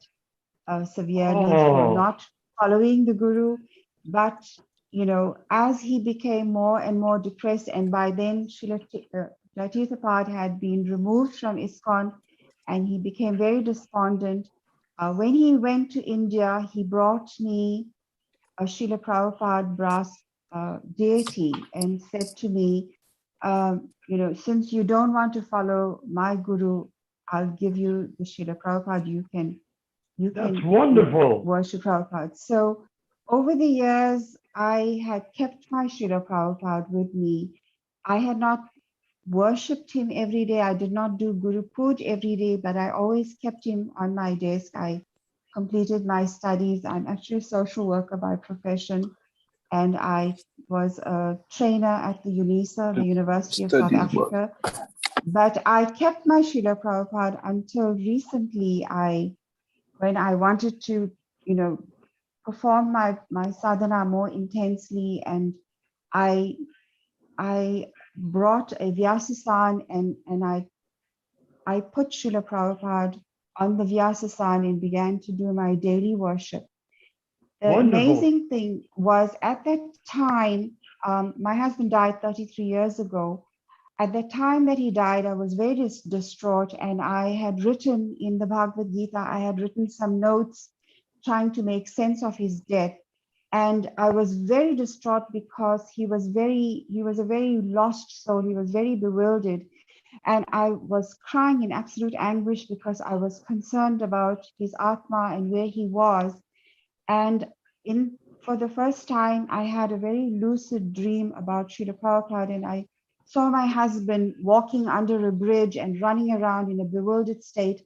severely for not following the guru. But as he became more and more depressed, and by then Srila Tirthapada had been removed from ISKCON, and he became very despondent. When he went to India, he brought me a Srila Prabhupada brass deity and said to me, since you don't want to follow my guru, I'll give you the Srila Prabhupada. You can That's wonderful. Worship Prabhupada. So over the years, I had kept my Srila Prabhupada with me. I had not worshipped him every day. I did not do Guru Puj every day, but I always kept him on my desk. I completed my studies. I'm actually a social worker by profession, and I was a trainer at the UNISA, the University of South Africa. But I kept my Srila Prabhupada until recently. When I wanted to, performed my sadhana more intensely, and I brought a Vyasasan, and I put Srila Prabhupada on the Vyasasan and began to do my daily worship. The Wonderful. amazing thing was, at that time, my husband died 33 years ago. At the time that he died, I was very distraught, and I had written in the Bhagavad Gita, I had written some notes trying to make sense of his death. And I was very distraught because he was a very lost soul. He was very bewildered. And I was crying in absolute anguish because I was concerned about his Atma and where he was. And for the first time, I had a very lucid dream about Srila Prabhupada, and I saw my husband walking under a bridge and running around in a bewildered state.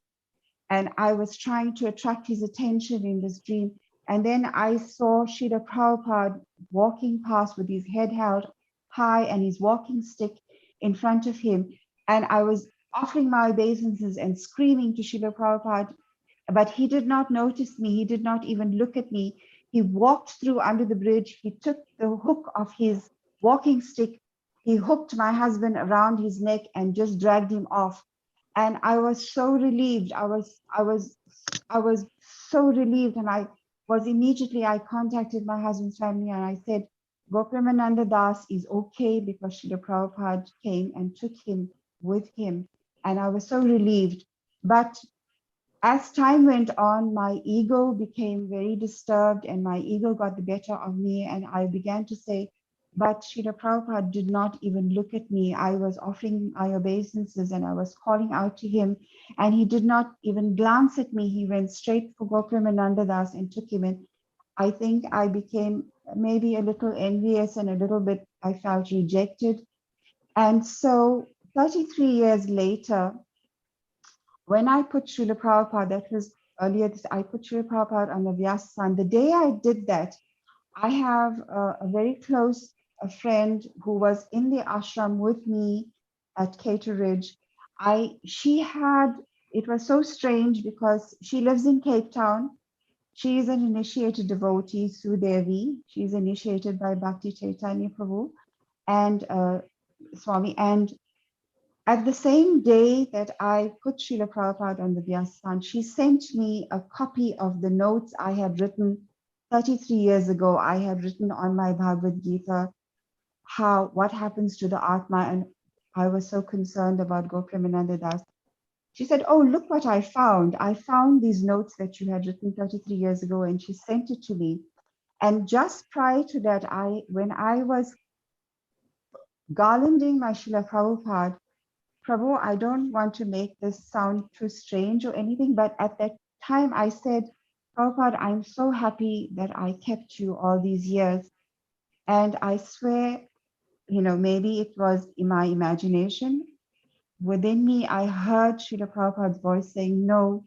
And I was trying to attract his attention in this dream. And then I saw Srila Prabhupada walking past with his head held high and his walking stick in front of him. And I was offering my obeisances and screaming to Srila Prabhupada, but he did not notice me. He did not even look at me. He walked through under the bridge. He took the hook of his walking stick. He hooked my husband around his neck and just dragged him off. And I was so relieved. I was so relieved. And I contacted my husband's family and I said, Gopramananda Das is okay, because Srila Prabhupada came and took him with him. And I was so relieved. But as time went on, my ego became very disturbed and my ego got the better of me. And I began to say, but Srila Prabhupada did not even look at me. I was offering my obeisances and I was calling out to him, and he did not even glance at me. He went straight for Gopramananda Das and took him in. I think I became maybe a little envious and a little bit, I felt rejected. And so 33 years later, when I put Srila Prabhupada, that was earlier, I put Srila Prabhupada on the Vyasasan. The day I did that, I have a very close friend who was in the ashram with me at Cateridge. It was so strange because she lives in Cape Town. She is an initiated devotee, Sudevi. She's initiated by Bhakti Chaitanya Prabhu and Swami. And at the same day that I put Srila Prabhupada on the Vyasasan, she sent me a copy of the notes I had written 33 years ago. I had written on my Bhagavad Gita what happens to the Atma, and I was so concerned about Gopramananda Das. She said, oh, look what I found. I found these notes that you had written 33 years ago, and she sent it to me. And just prior to that, when I was garlanding my Srila Prabhupada, Prabhu, I don't want to make this sound too strange or anything, but at that time I said, Prabhupada, I'm so happy that I kept you all these years. And I swear, maybe it was in my imagination. Within me, I heard Srila Prabhupada's voice saying, no,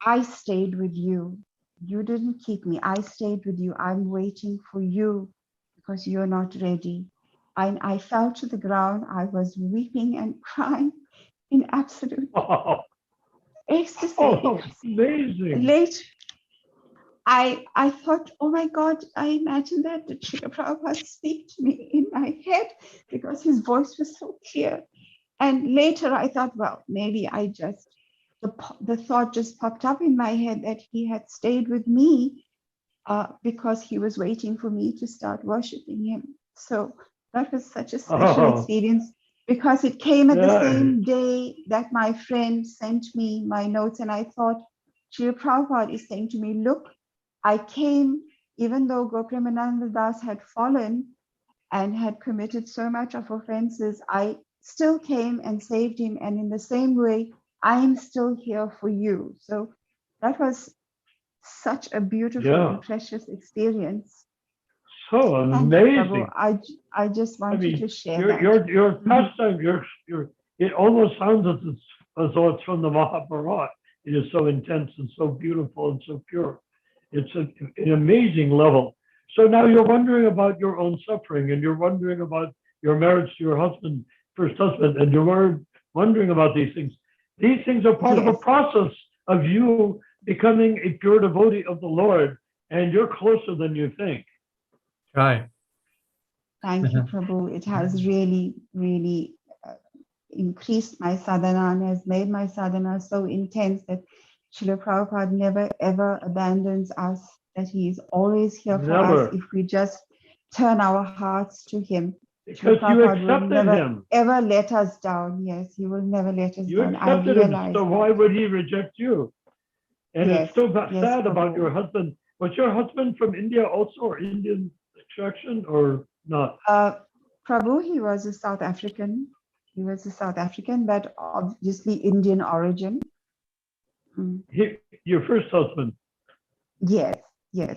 I stayed with you. You didn't keep me. I stayed with you. I'm waiting for you because you're not ready. I fell to the ground. I was weeping and crying in absolute ecstasy. Oh, amazing. Later, I thought, oh my God, I imagined that Srila Prabhupada speak to me in my head because his voice was so clear. And later I thought, well, maybe the thought just popped up in my head that he had stayed with me because he was waiting for me to start worshiping him. So that was such a special experience because it came at the same day that my friend sent me my notes, and I thought, Srila Prabhupada is saying to me, look, I came, even though Gopramananda Das had fallen and had committed so much of offenses, I still came and saved him. And in the same way, I am still here for you. So that was such a beautiful and precious experience. So amazing. I just wanted to share that. Your pastime, it almost sounds as though it's from the Mahabharata. It is so intense and so beautiful and so pure. It's an amazing level. So now you're wondering about your own suffering, and you're wondering about your marriage to your husband, first husband, and you're wondering about these things. These things are part of a process of you becoming a pure devotee of the Lord and you're closer than you think. Right. Thank you, Prabhu. It has really, really increased my sadhana and has made my sadhana so intense that Srila Prabhupada never ever abandons us, that he is always here for Never. us if we just turn our hearts to him. Because Srila you Prabhupada will accepted never him. ever let us down. Yes, he will never let us You down. I accepted him, realize so why that. would he reject you? And Yes, it's so yes, sad about Prabhu. your husband. Was your husband from India also, or Indian extraction, or not? Prabhu, he was a South African. He was a South African, but obviously Indian origin. Mm. Your first husband, Yes, yes.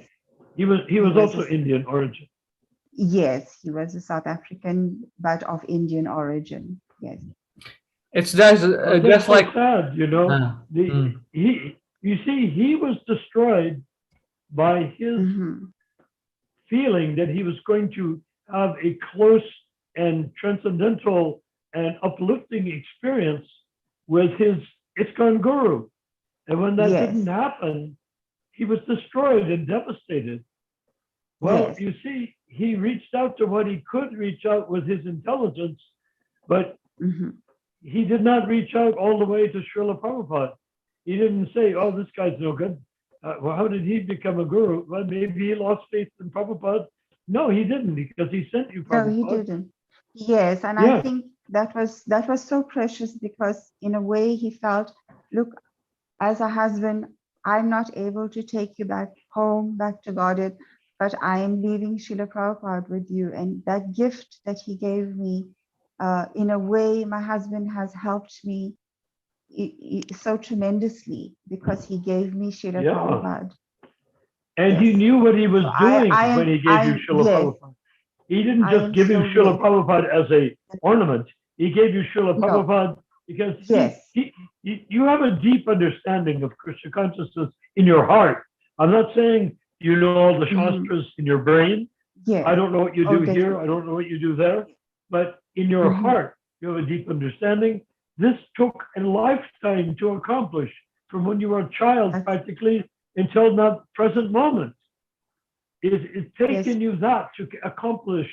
he was was also a- Indian origin. Yes, he was a South African, but of Indian origin. Yes. It's just Well, that's just so like sad, you know. mm. You see, he was destroyed by his Mhm. feeling that he was going to have a close and transcendental and uplifting experience with his ISKCON guru. And when that Yes. didn't happen, he was destroyed and devastated. Well, Yes. you see, he reached out to what he could reach out with his intelligence, but Mhm. he did not reach out all the way to Srila Prabhupada. He didn't say, oh, this guy's no good. Well, how did he become a guru? Well, maybe he lost faith in Prabhupada. No, he didn't, because he sent you No, Prabhupada. he didn't. Yes, and I Yes. think that was so precious, because in a way he felt, look, as a husband, I'm not able to take you back home, back to Godhead, but I am leaving Srila Prabhupada with you. And that gift that he gave me, in a way, my husband has helped me so tremendously, because he gave me Srila Yeah. Prabhupada. And he Yes. knew what he was So doing I when am, he gave you Srila yes, Prabhupada. He didn't I just am give you so Srila grateful. Prabhupada as a ornament. He gave you Srila No. Prabhupada because Yes. you have a deep understanding of Krishna consciousness in your heart. I'm not saying you know all the Mhm. shastras in your brain. Yes. I don't know what you Oh, do here. definitely. I don't know what you do there. But in your Mhm. heart, you have a deep understanding. This took a lifetime to accomplish, from when you were a child That's- practically until the present moment. It's taken Yes. you that to accomplish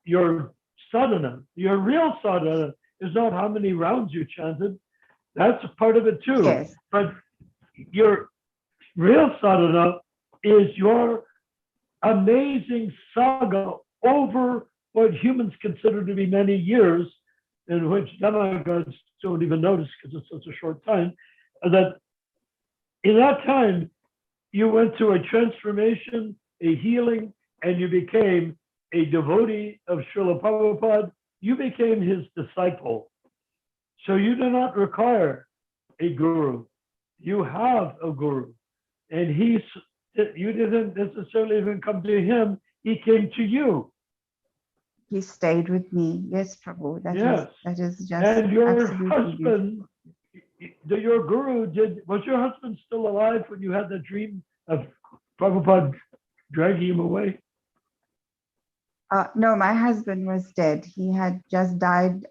your sadhana. Your real sadhana is not how many rounds you chanted. That's a part of it too. Yes. But your real sadhana is your amazing saga over what humans consider to be many years, in which demigods don't even notice because it's such a short time, that in that time you went through a transformation, a healing, and you became a devotee of Srila Prabhupada. You became his disciple. So you do not require a guru. You have a guru. And you didn't necessarily even come to him. He came to you. He stayed with me. Yes, Prabhu. Yes. That is just And your absolutely beautiful. husband, your guru was your husband still alive when you had the dream of Prabhupada dragging him away? No, my husband was dead. He had just died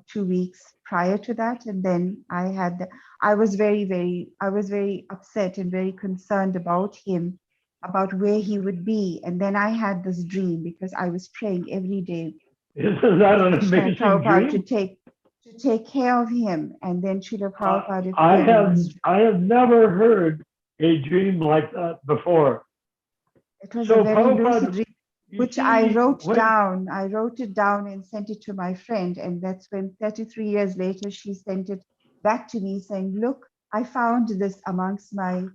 2 weeks prior to that, and then I was very upset and very concerned about him, about where he would be. And then I had this dream, because I was praying every day, Isn't that an Krishna and amazing Prabhupada dream? to take care of him. And then Srila Prabhupada appeared in this dream. I have never heard a dream like that before. It was So a very lucid Prabhupada, dream, you which see, I wrote down. I wrote it down and sent it to my friend. And that's when 33 years later, she sent it back to me saying, look, I found this amongst my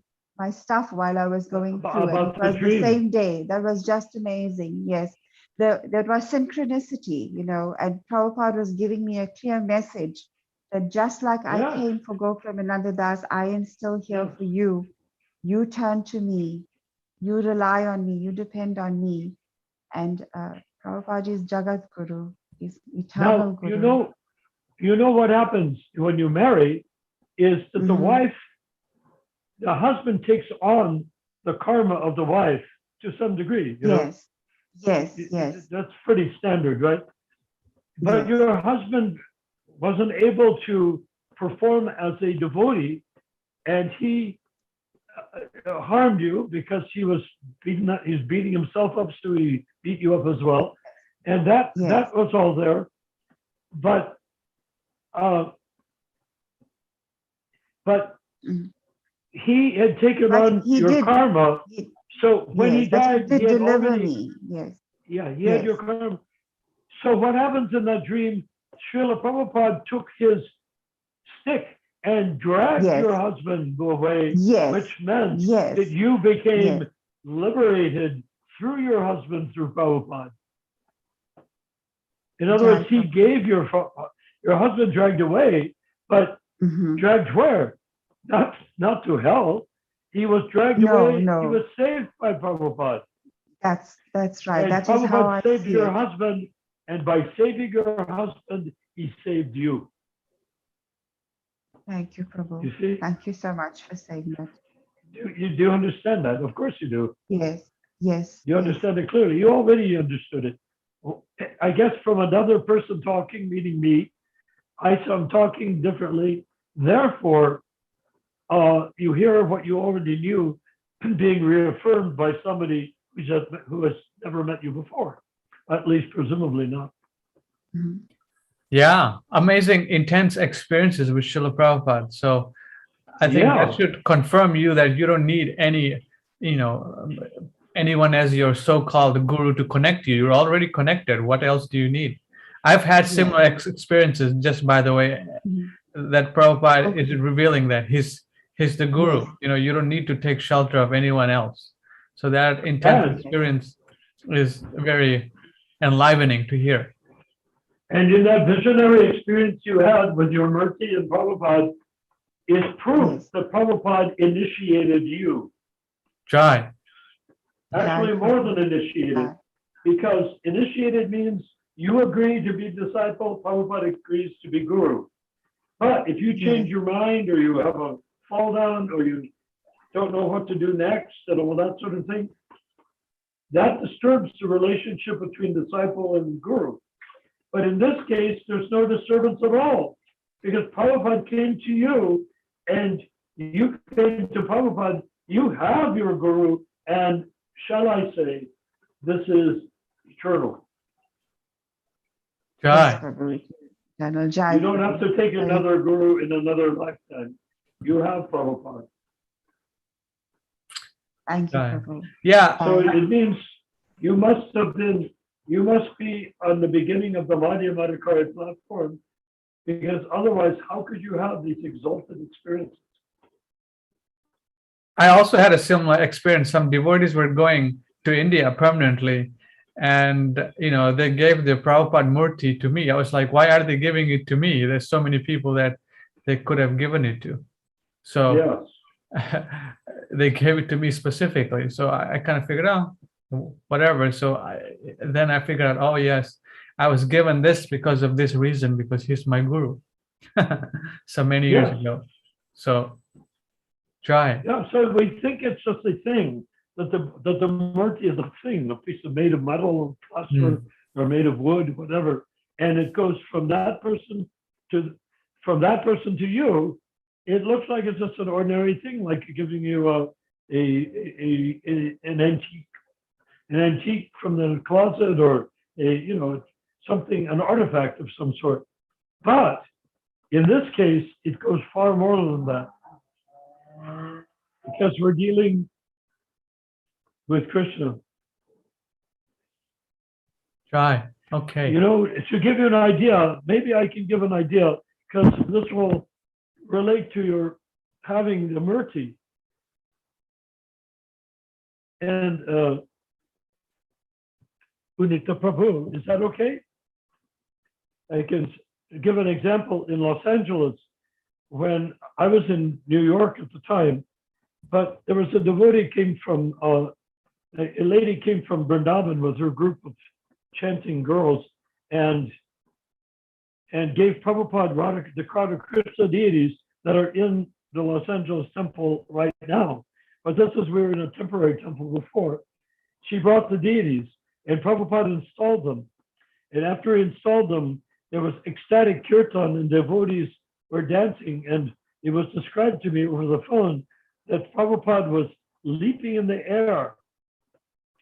stuff while I was going through. And it was the same day. That was just amazing. Yes. That was synchronicity, and Prabhupada was giving me a clear message that just like I came for Gokul and Nandadas, I am still here for you. You turn to me. You rely on me. You depend on me. And Prabhupada is Jagat Guru, is eternal now, Guru. you know what happens when you marry is that the husband takes on the karma of the wife to some degree. Yes. That's pretty standard, right? But Yes. your husband wasn't able to perform as a devotee, and he harmed you because he's beating himself up, so he beat you up as well, and that was all there. But he had taken on your karma. So when he died, he had already, he had your karma. So what happens in that dream? Srila Prabhupada took his stick and dragged your husband away, which meant that you became liberated through your husband, through Prabhupada. In other words, he gave your husband dragged away, but dragged where? Not to hell. He was dragged away. He was saved by Prabhupada. That's right. And That is how I saved see your it. husband, and by saving your husband, he saved you. Thank you, Prabhu. You see? Thank you so much for saying that. You do understand that? Of course you do. Yes. You understand it clearly. You already understood it. I guess from another person talking, meaning me, I'm talking differently. Therefore, you hear what you already knew being reaffirmed by somebody who has never met you before, at least presumably not. Yeah, amazing, intense experiences with Srila Prabhupada. So I think that should confirm you that you don't need anyone as your so-called guru to connect you. You're already connected. What else do you need? I've had similar experiences, just by the way, that Prabhupada is revealing that he's the guru. You don't need to take shelter of anyone else. So that intense experience is very enlivening to hear. And in that visionary experience you had with your Murti and Prabhupada is proof that Prabhupada initiated you. Jai. Actually, more than initiated, because initiated means you agree to be disciple, Prabhupada agrees to be guru. But if you change your mind, or you have a fall down, or you don't know what to do next, and all that sort of thing, that disturbs the relationship between disciple and guru. But in this case, there's no disturbance at all, because Prabhupada came to you, and you came to Prabhupada. You have your guru, and shall I say, this is eternal. Jai. You don't have to take another guru in another lifetime. You have Prabhupada. Thank you, Prabhu. Yeah. So it means you must be on the beginning of the Madhya Madhikari platform, because otherwise, how could you have these exalted experiences? I also had a similar experience. Some devotees were going to India permanently, and they gave the Prabhupada Murti to me. I was like, why are they giving it to me? There's so many people that they could have given it to. So they gave it to me specifically. So I kind of figured out whatever. So then I figured out, oh yes, I was given this because of this reason, because he's my guru. So many years ago. So try. Yeah, so we think it's just a thing, that the Murti is a thing, a piece of made of metal or plaster or made of wood, whatever. And it goes from that person to you. It looks like it's just an ordinary thing, like giving you an antique from the closet, or something, an artifact of some sort. But in this case, it goes far more than that, because we're dealing with Krishna. Try. Okay. To give you an idea, maybe I can give an idea, because this will relate to your having the Murti. And Punita Prabhu, is that okay? I can give an example in Los Angeles, when I was in New York at the time, but there was a devotee came from, a lady came from Vrindavan with her group of chanting girls, and gave Prabhupada the Radha Krishna deities that are in the Los Angeles temple right now. But this is, we were in a temporary temple before. She brought the deities, and Prabhupada installed them. And after he installed them, there was ecstatic kirtan, and devotees were dancing. And it was described to me over the phone that Prabhupada was leaping in the air,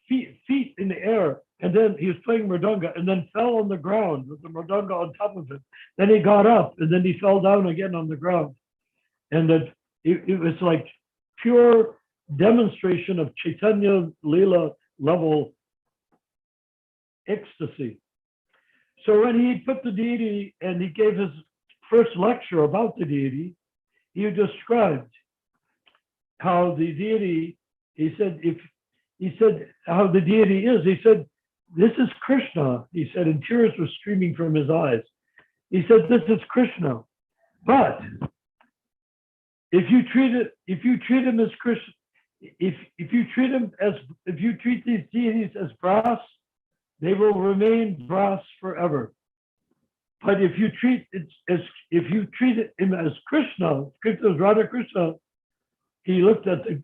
feet in the air, and then he was playing mridanga and then fell on the ground with the mridanga on top of him. Then he got up and then he fell down again on the ground. And that it was like pure demonstration of Chaitanya Leela level ecstasy. So when he put the deity and he gave his first lecture about the deity, he described how the deity, he said how the deity is. He said, this is Krishna. He said, and tears were streaming from his eyes. He said, this is Krishna. But if you treat him as Krishna, if you treat these deities as brass, they will remain brass forever. But if you treat him as Krishna, Krishna's Radha Krishna, he looked at the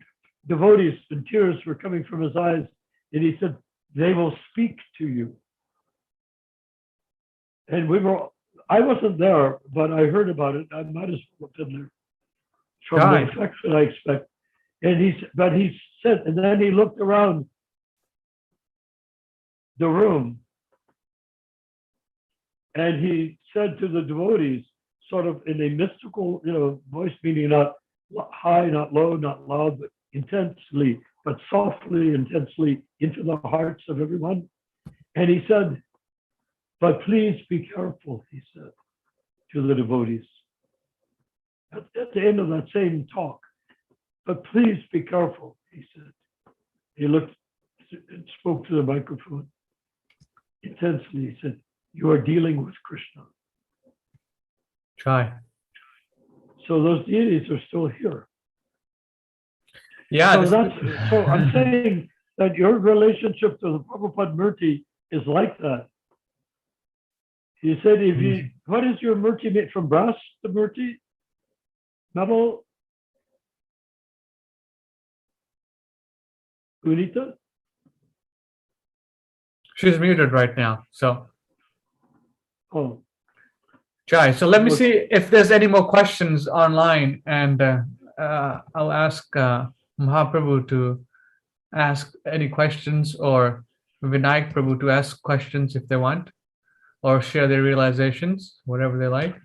devotees and tears were coming from his eyes, and he said, they will speak to you. And I wasn't there, but I heard about it. I might as well have been there from the effects that I expect. And he said, and then he looked around the room and he said to the devotees, sort of in a mystical, voice, meaning not high, not low, not loud, but intensely, but softly, intensely into the hearts of everyone. And he said, but please be careful, he said to the devotees at the end of that same talk. But please be careful, he said. He looked and spoke to the microphone intensely. He said, you are dealing with Krishna. Try. So those deities are still here. Yeah. So I'm saying that your relationship to the Prabhupada Murti is like that. He said, what is your Murti made from? Brass, the Murti? Metal? Unita? She's muted right now. So. Oh. Jai. So let me see if there's any more questions online, and I'll ask Mahaprabhu to ask any questions, or Vinayak Prabhu to ask questions if they want, or share their realizations, whatever they like.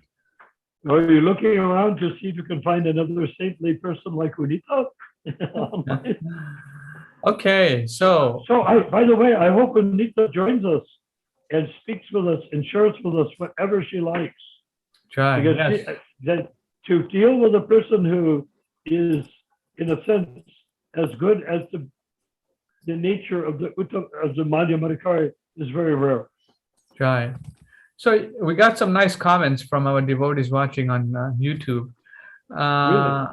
Are you looking around to see if you can find another saintly person like Unita? Okay, so by the way, I hope Unita joins us and speaks with us and shares with us whatever she likes. Try, because that to deal with a person who is, in a sense, as good as the nature of the Madhya Madhikari is very rare. Try. So we got some nice comments from our devotees watching on YouTube. Really?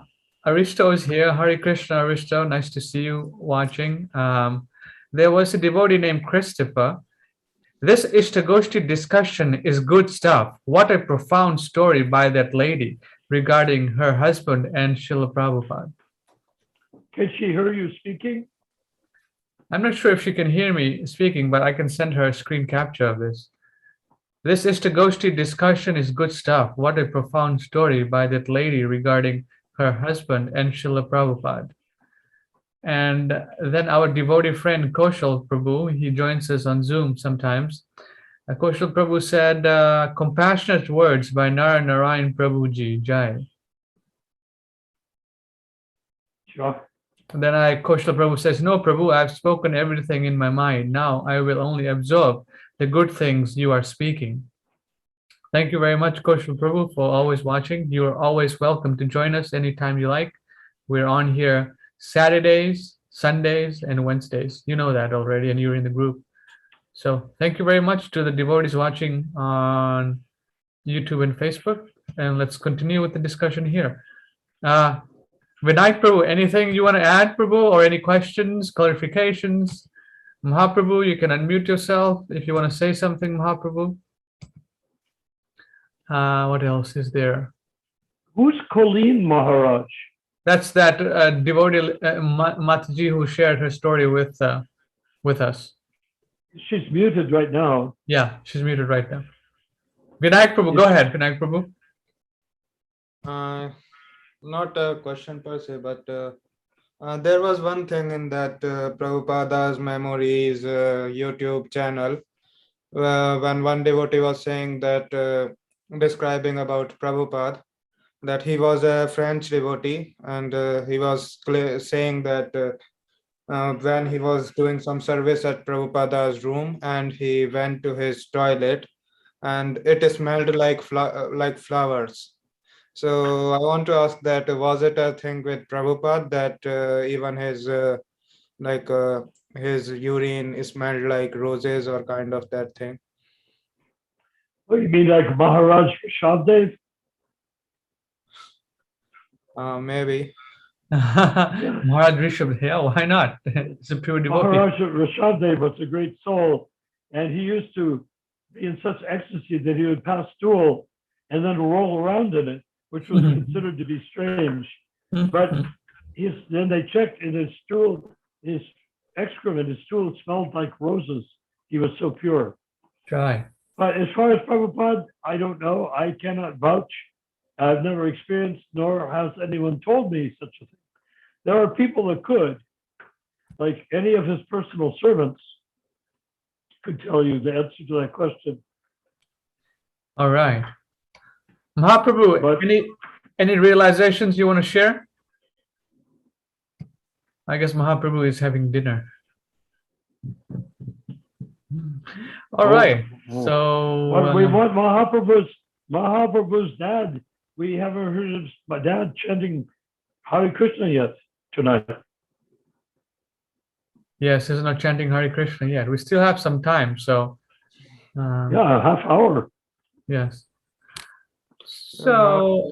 Aristo is here. Hare Krishna, Aristo. Nice to see you watching. There was a devotee named Christopher. This iṣṭa-goṣṭhī discussion is good stuff. What a profound story by that lady regarding her husband and Srila Prabhupada. Can she hear you speaking? I'm not sure if she can hear me speaking, but I can send her a screen capture of this. This iṣṭa-goṣṭhī discussion is good stuff. What a profound story by that lady regarding her husband and Srila Prabhupada. And then our devotee friend Kaushal Prabhu, he joins us on Zoom sometimes. Kaushal Prabhu said, compassionate words by Narayan Prabhuji, Jai. Sure. And then Kaushal Prabhu says, no, Prabhu, I've spoken everything in my mind. Now I will only absorb the good things you are speaking. Thank you very much, Kaushal Prabhu, for always watching. You are always welcome to join us anytime you like. We're on here Saturdays, Sundays, and Wednesdays. You know that already, and you're in the group. So thank you very much to the devotees watching on YouTube and Facebook. And let's continue with the discussion here. Vinayak Prabhu, anything you want to add, Prabhu, or any questions, clarifications? Mahaprabhu, you can unmute yourself if you want to say something, Mahaprabhu. What else is there? Who's Colleen Maharaj? That's that devotee Mataji who shared her story with us. She's muted right now. Yeah, she's muted right now. Vinayak Prabhu, go ahead, Vinayak Prabhu. Not a question per se, but There was one thing in that Prabhupada's Memories YouTube channel when one devotee was saying that, describing about Prabhupada, that he was a French devotee, and he was saying that when he was doing some service at Prabhupada's room and he went to his toilet and it smelled like flowers. So I want to ask that, was it a thing with Prabhupada that even like his urine smelled like roses or kind of that thing? What you mean, like Maharaj Rishabdev? Maybe. Maharaj Rishabh, yeah, why not? It's a pure devotee. Maharaj Rishabdev was a great soul, and he used to be in such ecstasy that he would pass stool and then roll around in it, which was considered to be strange. But then they checked in his stool, his excrement, his stool smelled like roses. He was so pure. Try. But as far as Prabhupada, I don't know. I cannot vouch. I've never experienced, nor has anyone told me such a thing. There are people that could, like any of his personal servants, could tell you the answer to that question. All right. Mahaprabhu, But- any realizations you want to share? I guess Mahaprabhu is having dinner. All right. So But we want Mahaprabhu's dad. We haven't heard of my dad chanting Hare Krishna yet tonight. yes, he's not chanting Hare Krishna yet. We still have some time, so Yeah, a half hour. yes. So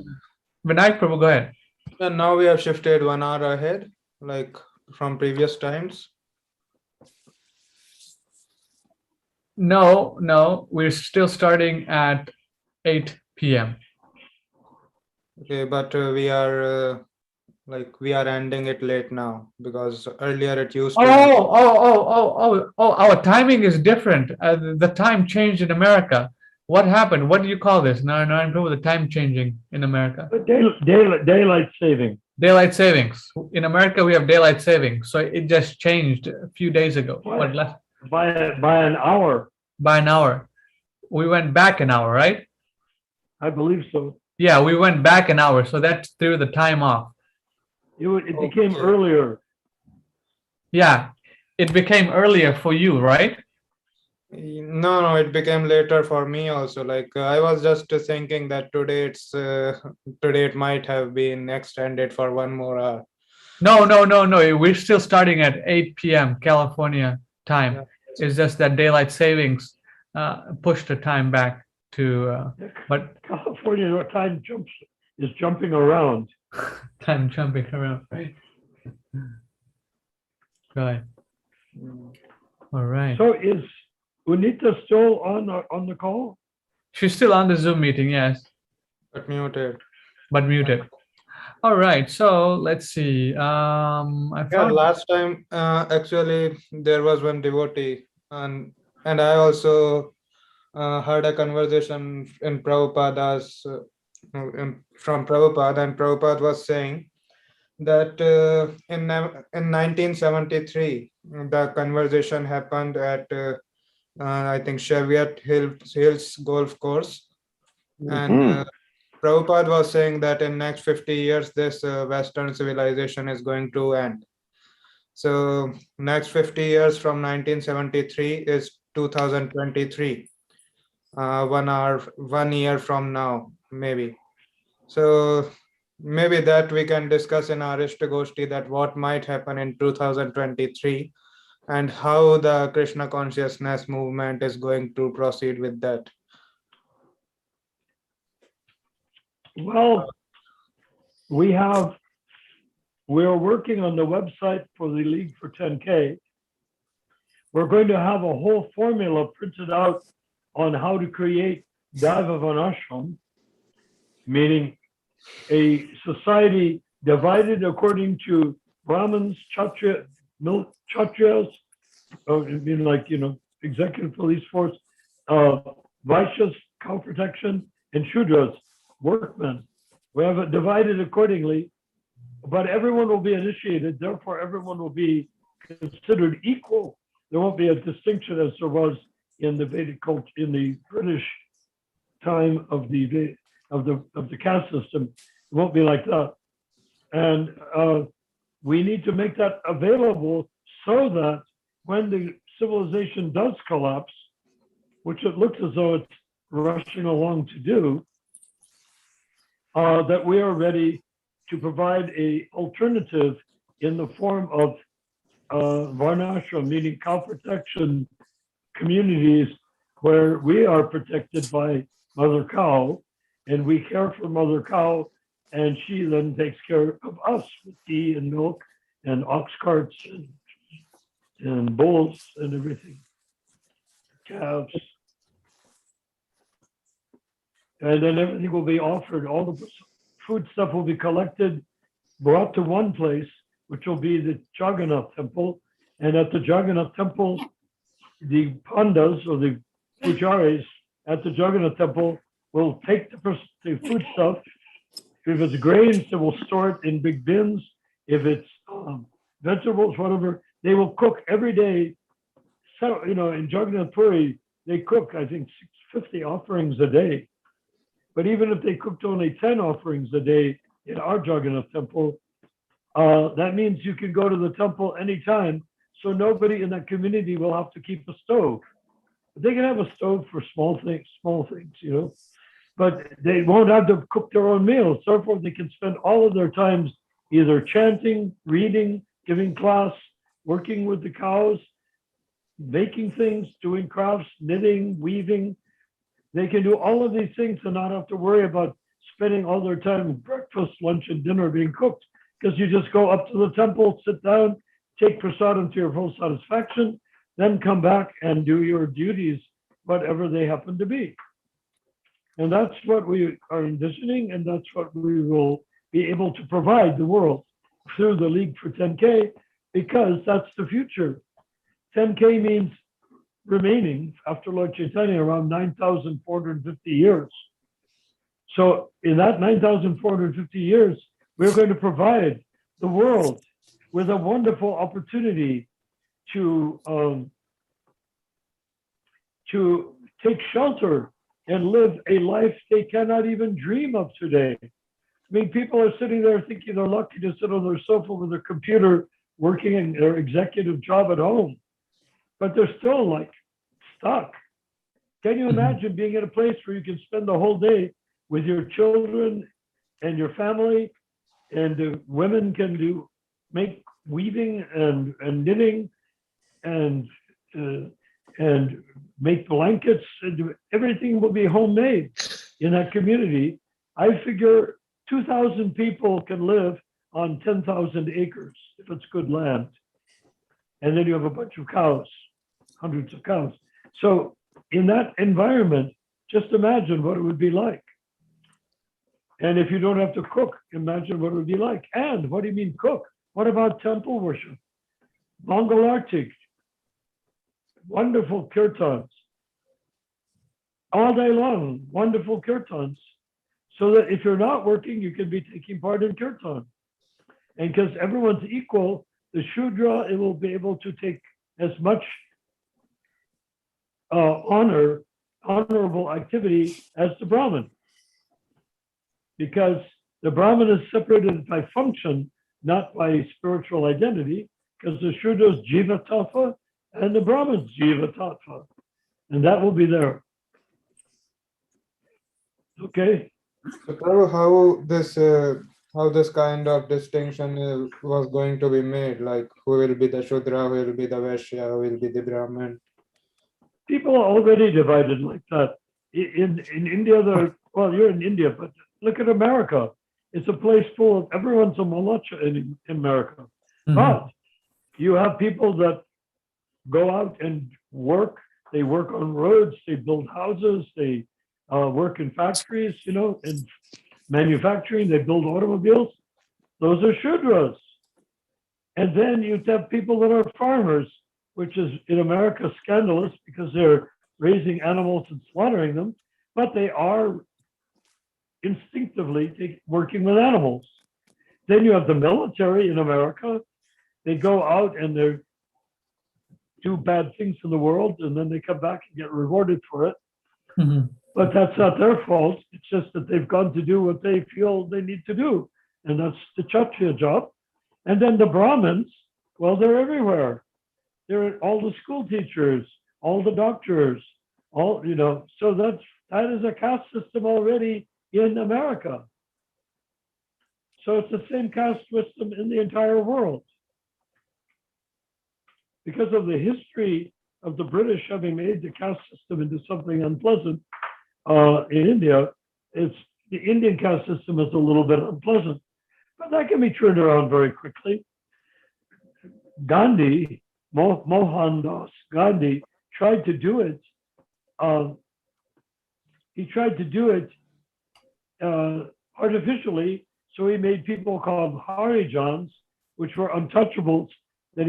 Vinayak Prabhu, go ahead. And now we have shifted 1 hour ahead, like from previous times. No, we're still starting at 8 p.m. Okay, but we are ending it late now because earlier it used to. Our timing is different. The time changed in America. What happened? What do you call this? No, the time changing in America. But daylight saving. Daylight savings. In America, we have daylight savings. So it just changed a few days ago. What? Less? By an hour. By an hour. We went back an hour, right? I believe so. Yeah, we went back an hour. So that threw the time off. It became earlier. Yeah, it became earlier for you, right? No, it became later for me also. Like I was just thinking that today it might have been extended for 1 more hour. No. We're still starting at 8 p.m. California time. Yeah. It's just that daylight savings pushed the time back to, but California time is jumping around. time jumping around, right? Right. All right. So is Unita still on the call? She's still on the Zoom meeting, yes, But muted. but muted. All right. So let's see. I found Last time actually there was one devotee, and I also heard a conversation in Prabhupada's from Prabhupada, and Prabhupada was saying that in 1973 the conversation happened at I think Cheviot Hills Golf Course, and Prabhupada was saying that in next 50 years this Western civilization is going to end. So next 50 years from 1973 is 2023. 1 year from now, maybe. So maybe that we can discuss in our iṣṭa-goṣṭhī, that what might happen in 2023 and how the Krishna consciousness movement is going to proceed with that. Well, we're working on the website for the League for 10K. We're going to have a whole formula printed out on how to create Daiva Varnashram, meaning a society divided according to Brahmins, Kshatriyas, executive police force, Vaishyas, cow protection, and Shudras, workmen. We have it divided accordingly but everyone will be initiated, therefore everyone will be considered equal. There won't be a distinction as there was in the Vedic culture, in the British time of the caste system. It won't be like that. And we need to make that available so that when the civilization does collapse, which it looks as though it's rushing along to do, that we are ready to provide a alternative in the form of varnashram, meaning cow protection communities where we are protected by Mother Cow, and we care for Mother Cow, and she then takes care of us with tea and milk and ox carts and bulls and everything, calves. And then everything will be offered, all the food stuff will be collected, brought to one place, which will be the Jagannath temple. And at the Jagannath temple, the pandas or the pujaris at the Jagannath temple will take the food stuff. If it's grains, they will store it in big bins. If it's vegetables, whatever, they will cook every day. So, in Jagannath Puri, they cook, I think, 50 offerings a day. But even if they cooked only 10 offerings a day in our Jagannath temple, that means you can go to the temple anytime. So nobody in that community will have to keep a stove. They can have a stove for small things, but they won't have to cook their own meals. Therefore, they can spend all of their times either chanting, reading, giving class, working with the cows, making things, doing crafts, knitting, weaving. They can do all of these things and not have to worry about spending all their time breakfast, lunch, and dinner being cooked, because you just go up to the temple, sit down, take prasadam to your full satisfaction, then come back and do your duties, whatever they happen to be. And that's what we are envisioning, and that's what we will be able to provide the world through the League for 10K, because that's the future. 10K means remaining after Lord Chaitanya around 9,450 years. So in that 9,450 years, we're going to provide the world with a wonderful opportunity to take shelter and live a life they cannot even dream of today. I mean, people are sitting there thinking they're lucky to sit on their sofa with their computer working in their executive job at home, but they're still like stuck. Can you imagine being in a place where you can spend the whole day with your children and your family, and the women can make weaving and knitting and make blankets, and everything will be homemade in that community. I figure 2,000 people can live on 10,000 acres if it's good land. And then you have a bunch of cows, hundreds of cows. So in that environment, just imagine what it would be like. And if you don't have to cook, imagine what it would be like. And what do you mean cook? What about temple worship? Mangal Artik, wonderful kirtans. All day long, wonderful kirtans. So that if you're not working, you can be taking part in kirtan. And because everyone's equal, the Shudra, it will be able to take as much honorable activity as the Brahmin. Because the Brahmin is separated by function, not by spiritual identity, because the Shudra is Jiva Tattva and the Brahmin is Jiva Tattva. And that will be there. Okay. So, Prabhu, how this kind of distinction was going to be made? Like, who will be the Shudra, who will be the Vaishya, who will be the Brahmin? People are already divided like that. In India, you're in India, but look at America. It's a place full of, everyone's a Malacha in America. Mm-hmm. But you have people that go out and work. They work on roads, they build houses, they work in factories, in manufacturing, they build automobiles. Those are Shudras. And then you have people that are farmers, which is in America scandalous because they're raising animals and slaughtering them, but they are instinctively working with animals. Then you have the military in America. They go out and they do bad things in the world, and then they come back and get rewarded for it. Mhm. But that's not their fault. It's just that they've gone to do what they feel they need to do. And that's the Kshatriya job. And then the Brahmins, well, they're everywhere. They're all the school teachers, all the doctors, all, you know, so that is a caste system already in America. So it's the same caste system in the entire world. Because of the history of the British having made the caste system into something unpleasant in India, it's the Indian caste system is a little bit unpleasant, but that can be turned around very quickly. Gandhi, Mohandas Gandhi, tried to do it. He tried to do it artificially, so he made people called Harijans, which were untouchables that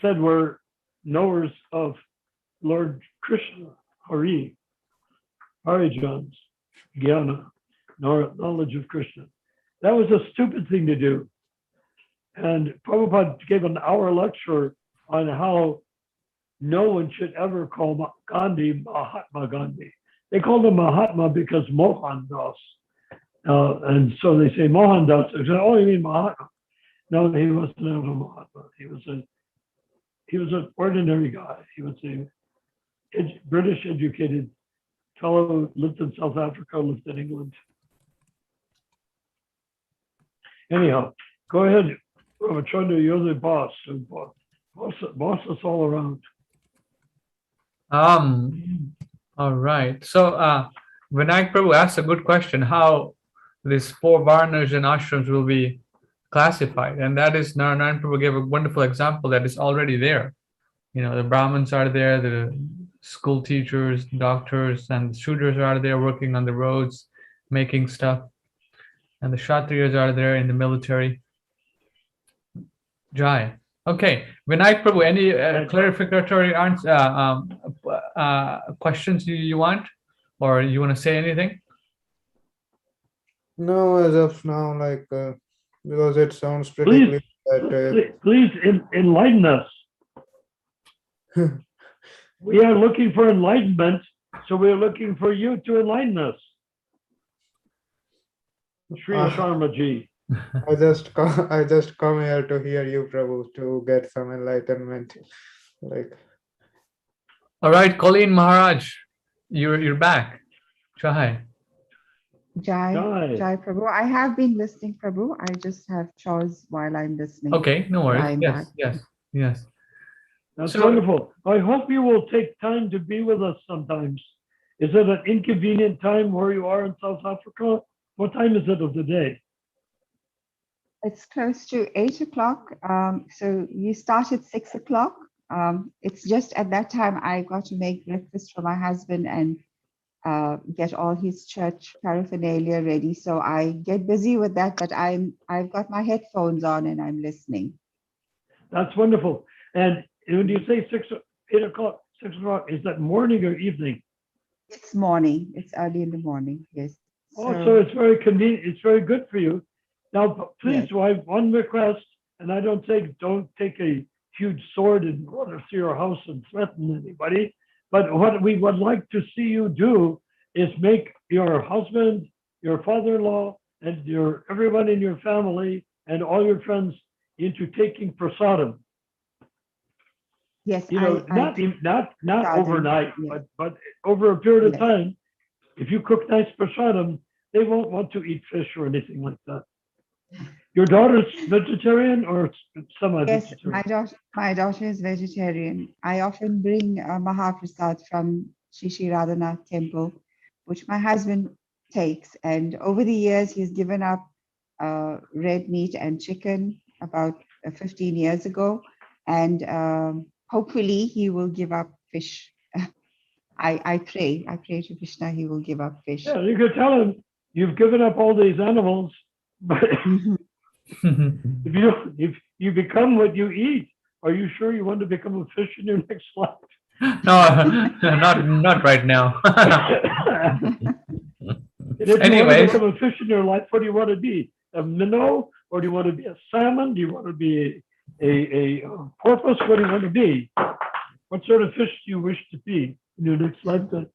said were knowers of Lord Krishna, Harijans, Jnana, knowledge of Krishna. That was a stupid thing to do. And Prabhupada gave an hour lecture on how no one should ever call Gandhi Mahatma Gandhi. They called him Mahatma because Mohandas. And so they say Mohandas. They say, oh, you mean Mahatma? No, he wasn't a Mahatma. He was an ordinary guy. He was a British educated fellow who lived in South Africa, lived in England. Anyhow, go ahead. Ramachandra, you're the boss. Boss us all around. All right. So Vinayak Prabhu asked a good question, how these 4 varnas and ashrams will be classified. And that is, Narayan Prabhu gave a wonderful example that is already there. You know, the Brahmins are there, the school teachers, doctors, and the Shudras are there working on the roads, making stuff. And the Kshatriyas are there in the military. Jai. Okay, Vinayak Prabhu, any clarificatory questions you want, or you want to say anything? No, as of now, like because it sounds pretty clear that please enlighten us. We are looking for enlightenment, so we are looking for you to enlighten us. Sri Sharma ji. I just come here to hear you, Prabhu, to get some enlightenment. Like, all right, Colleen Maharaj, you're back. Jai. Jai Prabhu. I have been listening, Prabhu. I just have chores while I'm listening. Okay, no worries. Back. Yes. That's wonderful. I hope you will take time to be with us sometimes. Is it an inconvenient time where you are in South Africa? What time is it of the day? It's close to 8 o'clock. So you start at 6 o'clock. It's just at that time I got to make breakfast for my husband and get all his church paraphernalia ready. So I get busy with that, but I've got my headphones on and I'm listening. That's wonderful. And when you say 8 o'clock, 6 o'clock, is that morning or evening? It's morning. It's early in the morning. Yes. So it's very convenient. It's very good for you. Now, please, I have one request, and I don't take a huge sword and go to your house and threaten anybody. But what we would like to see you do is make your husband, your father-in-law, and everyone in your family and all your friends into taking prasadam. Yes, not overnight, but over a period of time. If you cook nice prasadam, they won't want to eat fish or anything like that. Your daughter's vegetarian or semi-vegetarian? Yes, my daughter is vegetarian. I often bring Mahaprasad from Shri Radhanath temple, which my husband takes. And over the years, he's given up red meat and chicken about 15 years ago. And hopefully he will give up fish. I pray to Krishna he will give up fish. Yeah, you could tell him you've given up all these animals, but if you become what you eat, are you sure you want to become a fish in your next life? No, not right now. If you want to become a fish in your life, what do you want to be? A minnow or do you want to be a salmon? Do you want to be a porpoise? What do you want to be? What sort of fish do you wish to be in your next lifetime?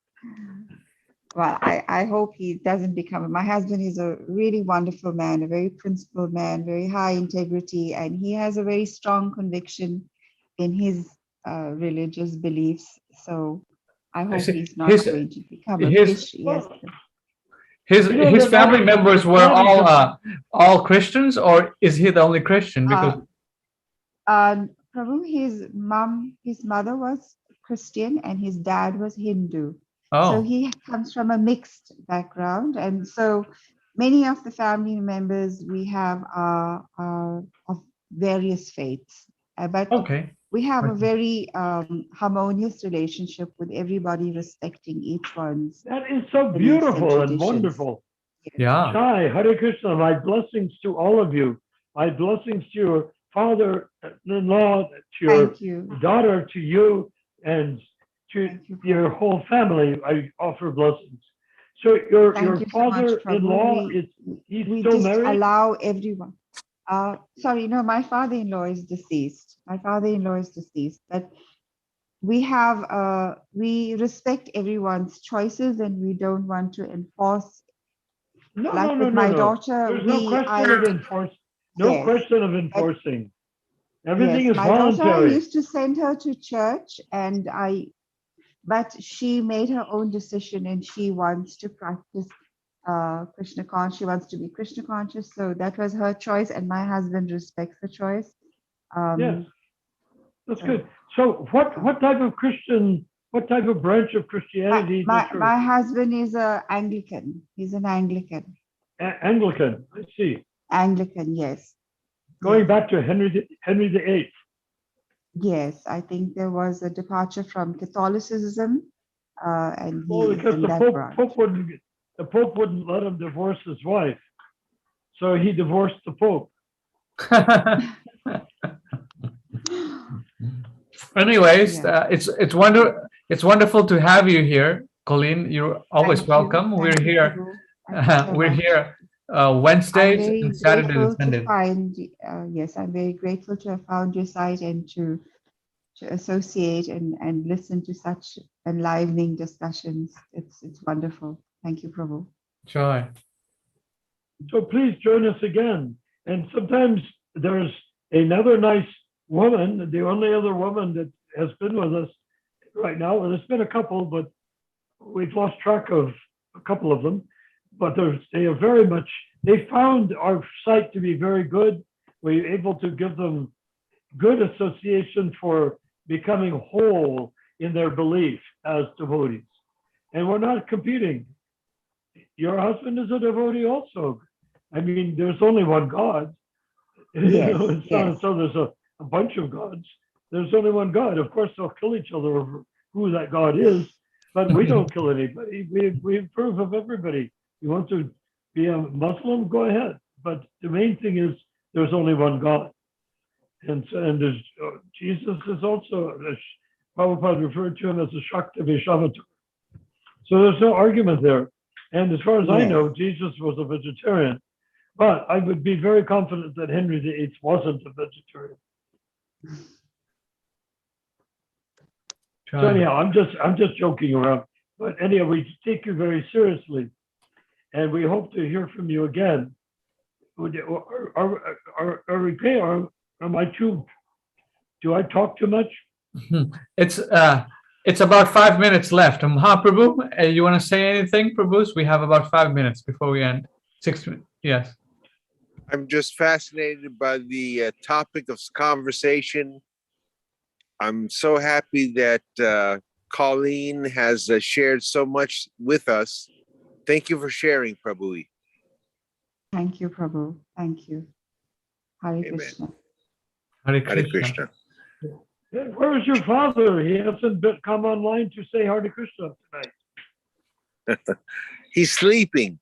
Well, I hope he doesn't become. My husband is a really wonderful man, a very principled man, very high integrity, and he has a very strong conviction in his religious beliefs. So I hope he's not going to become a fish. Yes. His family members were all Christians, or is he the only Christian? Because Prabhu, his mother was Christian and his dad was Hindu. So oh, he comes from a mixed background, and so many of the family members we have are of various faiths, but okay. we have a very harmonious relationship with everybody respecting each one's. That is so beliefs and beautiful and traditions. wonderful. Yeah. Shai, Hare Krishna, my blessings to all of you. My blessings to your father-in-law, to your Thank you. daughter, to you, and to Thank you, your Prabhu. whole family. I offer blessings. So your Thank you so much, father-in-law, Prabhu. he's We still just married? allow everyone. Sorry, no, my father-in-law is deceased. My father-in-law is deceased, but we have we respect everyone's choices and we don't want to enforce. No, Like no, with no, my no. daughter, There's no yes, question of enforcing. Everything yes, is my daughter, I voluntary. used to send her to church, but she made her own decision and she wants to practice Krishna conscious. She wants to be Krishna conscious, so that was her choice, and my husband respects the choice. Yes, that's so- good. So what type of branch of Christianity is the church? My husband is a Anglican. He's an Anglican. Anglican, I see. Anglican, yes. Going back to Henry VIII. Yes, I think there was a departure from Catholicism, and he Well, is because in the that branch. Pope wouldn't let him divorce his wife, so he divorced the Pope. Anyways, Yeah. it's wonderful to have you here, Colleen. You're always Thank you. welcome. Thank We're you, here. Prabhu. Thank you so We're much. here I'm Wednesdays very and Saturdays grateful and to Sundays. find, yes, I'm very grateful to have found your site and to associate and listen to such enlivening discussions. It's wonderful. Thank you, Prabhu. Joy. So please join us again. And sometimes there's another nice woman, the only other woman that has been with us right now. Well, there's been a couple, but we've lost track of a couple of them. But they found our site to be very good. We're able to give them good association for becoming whole in their belief as devotees. And we're not competing. Your husband is a devotee also. I mean, there's only one God. Yes, It's not so there's a bunch of gods. There's only one God. Of course, they'll kill each other over who that God is, but we don't kill anybody. We approve of everybody. You want to be a Muslim, go ahead. But the main thing is there's only one God. And there's Jesus is also, Prabhupada referred to him as a Shakti-Vaishnavatar. So there's no argument there. And as far as I know, Jesus was a vegetarian. But I would be very confident that Henry VIII wasn't a vegetarian. So anyhow, I'm just joking around. But anyhow, we take you very seriously, and we hope to hear from you again. Are we okay? Or am I too? Do I talk too much? It's about 5 minutes left. Mahaprabhu, you want to say anything, Prabhu? We have about 5 minutes before we end. 6 minutes. Yes. I'm just fascinated by the topic of conversation. I'm so happy that Colleen has shared so much with us. Thank you for sharing, Prabhu. Thank you, Prabhu. Thank you. Hare Amen. Krishna. Hare Hare Krishna. Krishna. Where is your father? He hasn't come online to say Hare Krishna tonight. He's sleeping.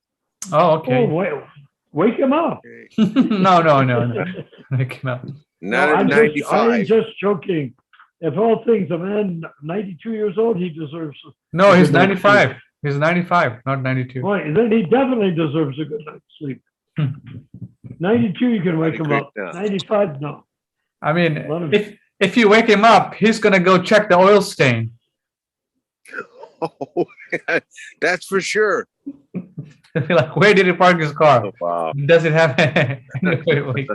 Oh, okay. Oh, wake him up. No. Wake him up. Not at I'm 95. just joking. If all things, a man 92 years old, he deserves. No, a he's good night's 95. sleep. He's 95, not 92. Boy, then he definitely deserves a good night's sleep. 92, you can wake Hare him up. Krishna. 95, no. I mean, Let him- if you wake him up, he's gonna go check the oil stain. Oh, that's for sure. Like, where did he park his car? Oh, wow. Does it have? Anyway, wait.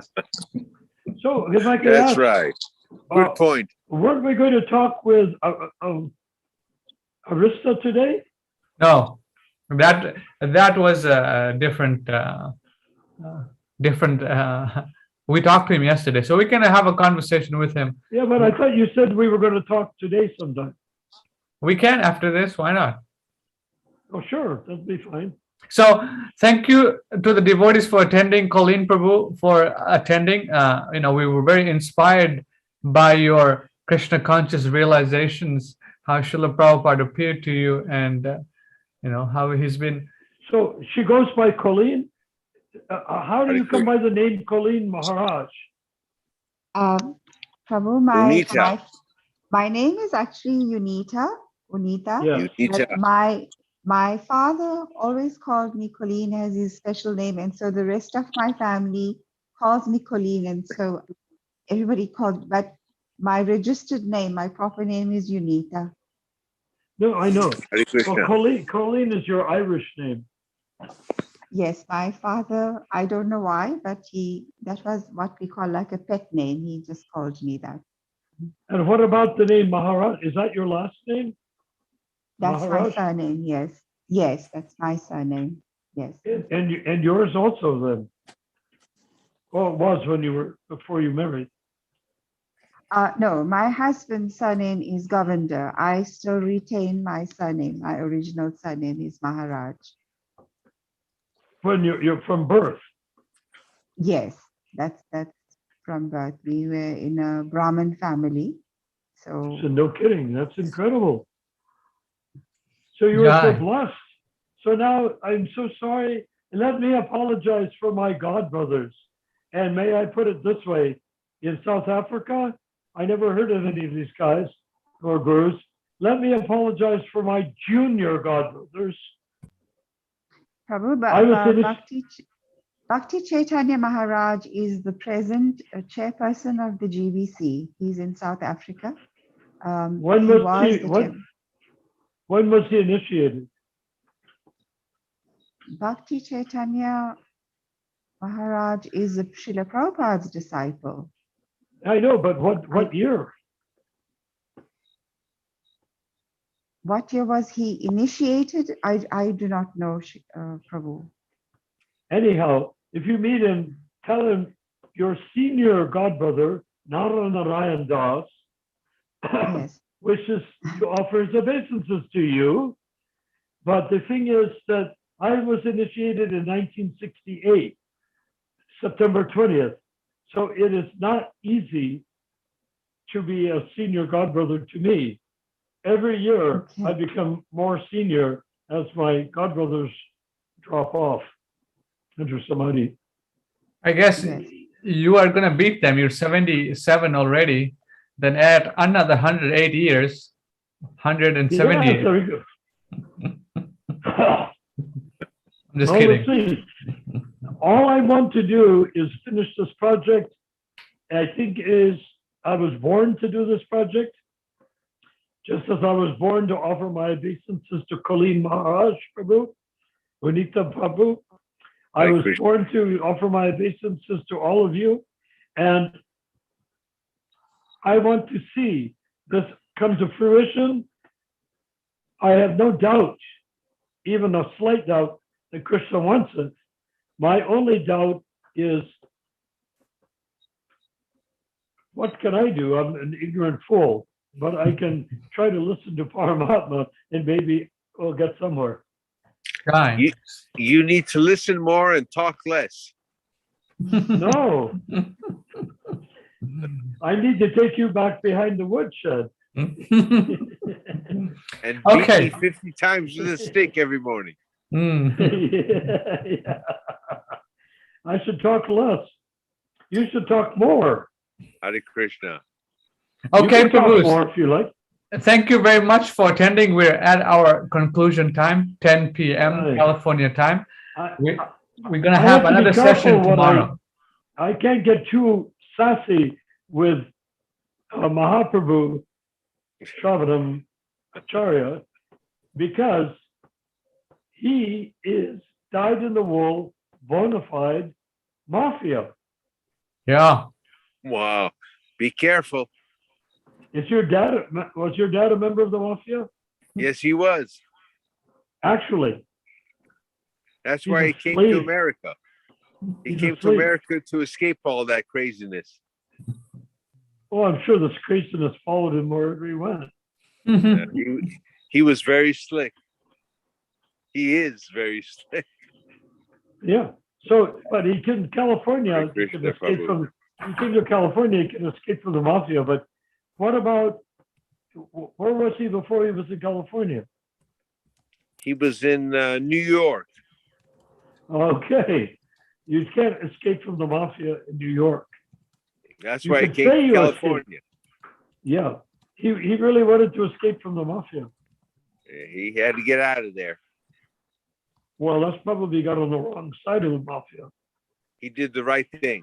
So if I could That's ask, right. Good point. weren't we going to talk with Arista today? No, that was a different. We talked to him yesterday, so we can have a conversation with him. Yeah, but I thought you said we were going to talk today sometime. We can after this. Why not? Oh, sure, that'd be fine. So thank you to the devotees for attending, Colleen Prabhu for attending. We were very inspired by your Krishna conscious realizations, how Srila Prabhupada appeared to you, and how he's been. So she goes by Colleen. How do you come by the name Colleen Maharaj? Prabhu, Unita. my name is actually Unita. Yeah. Unita. My father always called me Colleen as his special name, and so the rest of my family calls me Colleen, and so everybody called. But my registered name, my proper name is Unita. No, I know. Hare Krishna. Well, Colleen is your Irish name. Yes, my father, I don't know why, but that was what we call like a pet name. He just called me that. And what about the name Maharaj? Is that your last name? That's Maharaj? my surname, yes. Yes, that's my surname. Yes. And yours also then? Well, it was before you married. No, my husband's surname is Govender. I still retain my surname. My original surname is Maharaj. When you're from birth. Yes, that's from birth. We were in a Brahmin family. So No kidding. That's incredible. So you were so blessed. So now I'm so sorry. Let me apologize for my godbrothers. And may I put it this way, in South Africa, I never heard of any of these guys or gurus. Let me apologize for my junior godbrothers. Prabhu, Bhakti Chaitanya Maharaj is the present chairperson of the GBC. He's in South Africa. When was he initiated? Bhakti Chaitanya Maharaj is Srila Prabhupada's disciple. I know, but what year? What year was he initiated? I do not know, Prabhu. Anyhow, if you meet him, tell him your senior godbrother, Narayana Das, Yes. wishes to offer his obeisances to you. But the thing is that I was initiated in 1968, September 20th. So it is not easy to be a senior godbrother to me. Every year I become more senior as my godbrothers drop off into Samadhi. I guess you are going to beat them. You're 77 already. Then add another 108 years, 170. Yeah, very good. I'm just Well, kidding. let's see. All I want to do is finish this project. I think I was born to do this project, just as I was born to offer my obeisances to Colleen Maharaj Prabhu, Unita Prabhu. I was born to offer my obeisances to all of you, and I want to see this come to fruition. I have no doubt, even a slight doubt, that Krishna wants it. My only doubt is, what can I do? I'm an ignorant fool, but I can try to listen to Paramatma and maybe we'll get somewhere. Right. You need to listen more and talk less. No. I need to take you back behind the woodshed. And beat me 50 times with a stick every morning. Yeah. I should talk less. You should talk more. Hare Krishna. Okay, you can talk Prabhu. more if you like. Thank you very much for attending. We're at our conclusion time, 10 p.m. California time. We're gonna I have have to be another careful session what tomorrow. I can't get too sassy with Mahaprabhu Shravanam Acharya because he is dyed-in-the-wool, bona fide mafia. Yeah. Wow. Be careful. Was your dad a member of the mafia? Yes, he was. Actually, That's He's why a he came slave. to America. He He's came to asleep. America to escape all that craziness. Oh, I'm sure this craziness followed him wherever he went. He was very slick. He is very slick. Yeah. So, but he came to California. He could Krishna escape Prabhu. from. He came to California. He could escape from the mafia. But what about? Where was he before he was in California? He was in New York. Okay, you can't escape from the mafia in New York. That's You why he could came say to you California. Yeah, he really wanted to escape from the mafia. He had to get out of there. Well, that's probably got on the wrong side of the mafia. He did the right thing.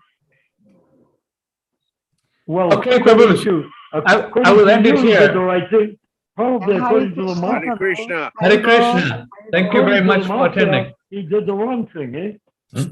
Well, Okay, according Prabhu. to, I will end it you, he did the here. right thing. Probably Hare according to the Krishna, mafia. Hare Krishna. Hare Krishna. Thank you very According to much the for mafia, attending. he did the wrong thing, eh?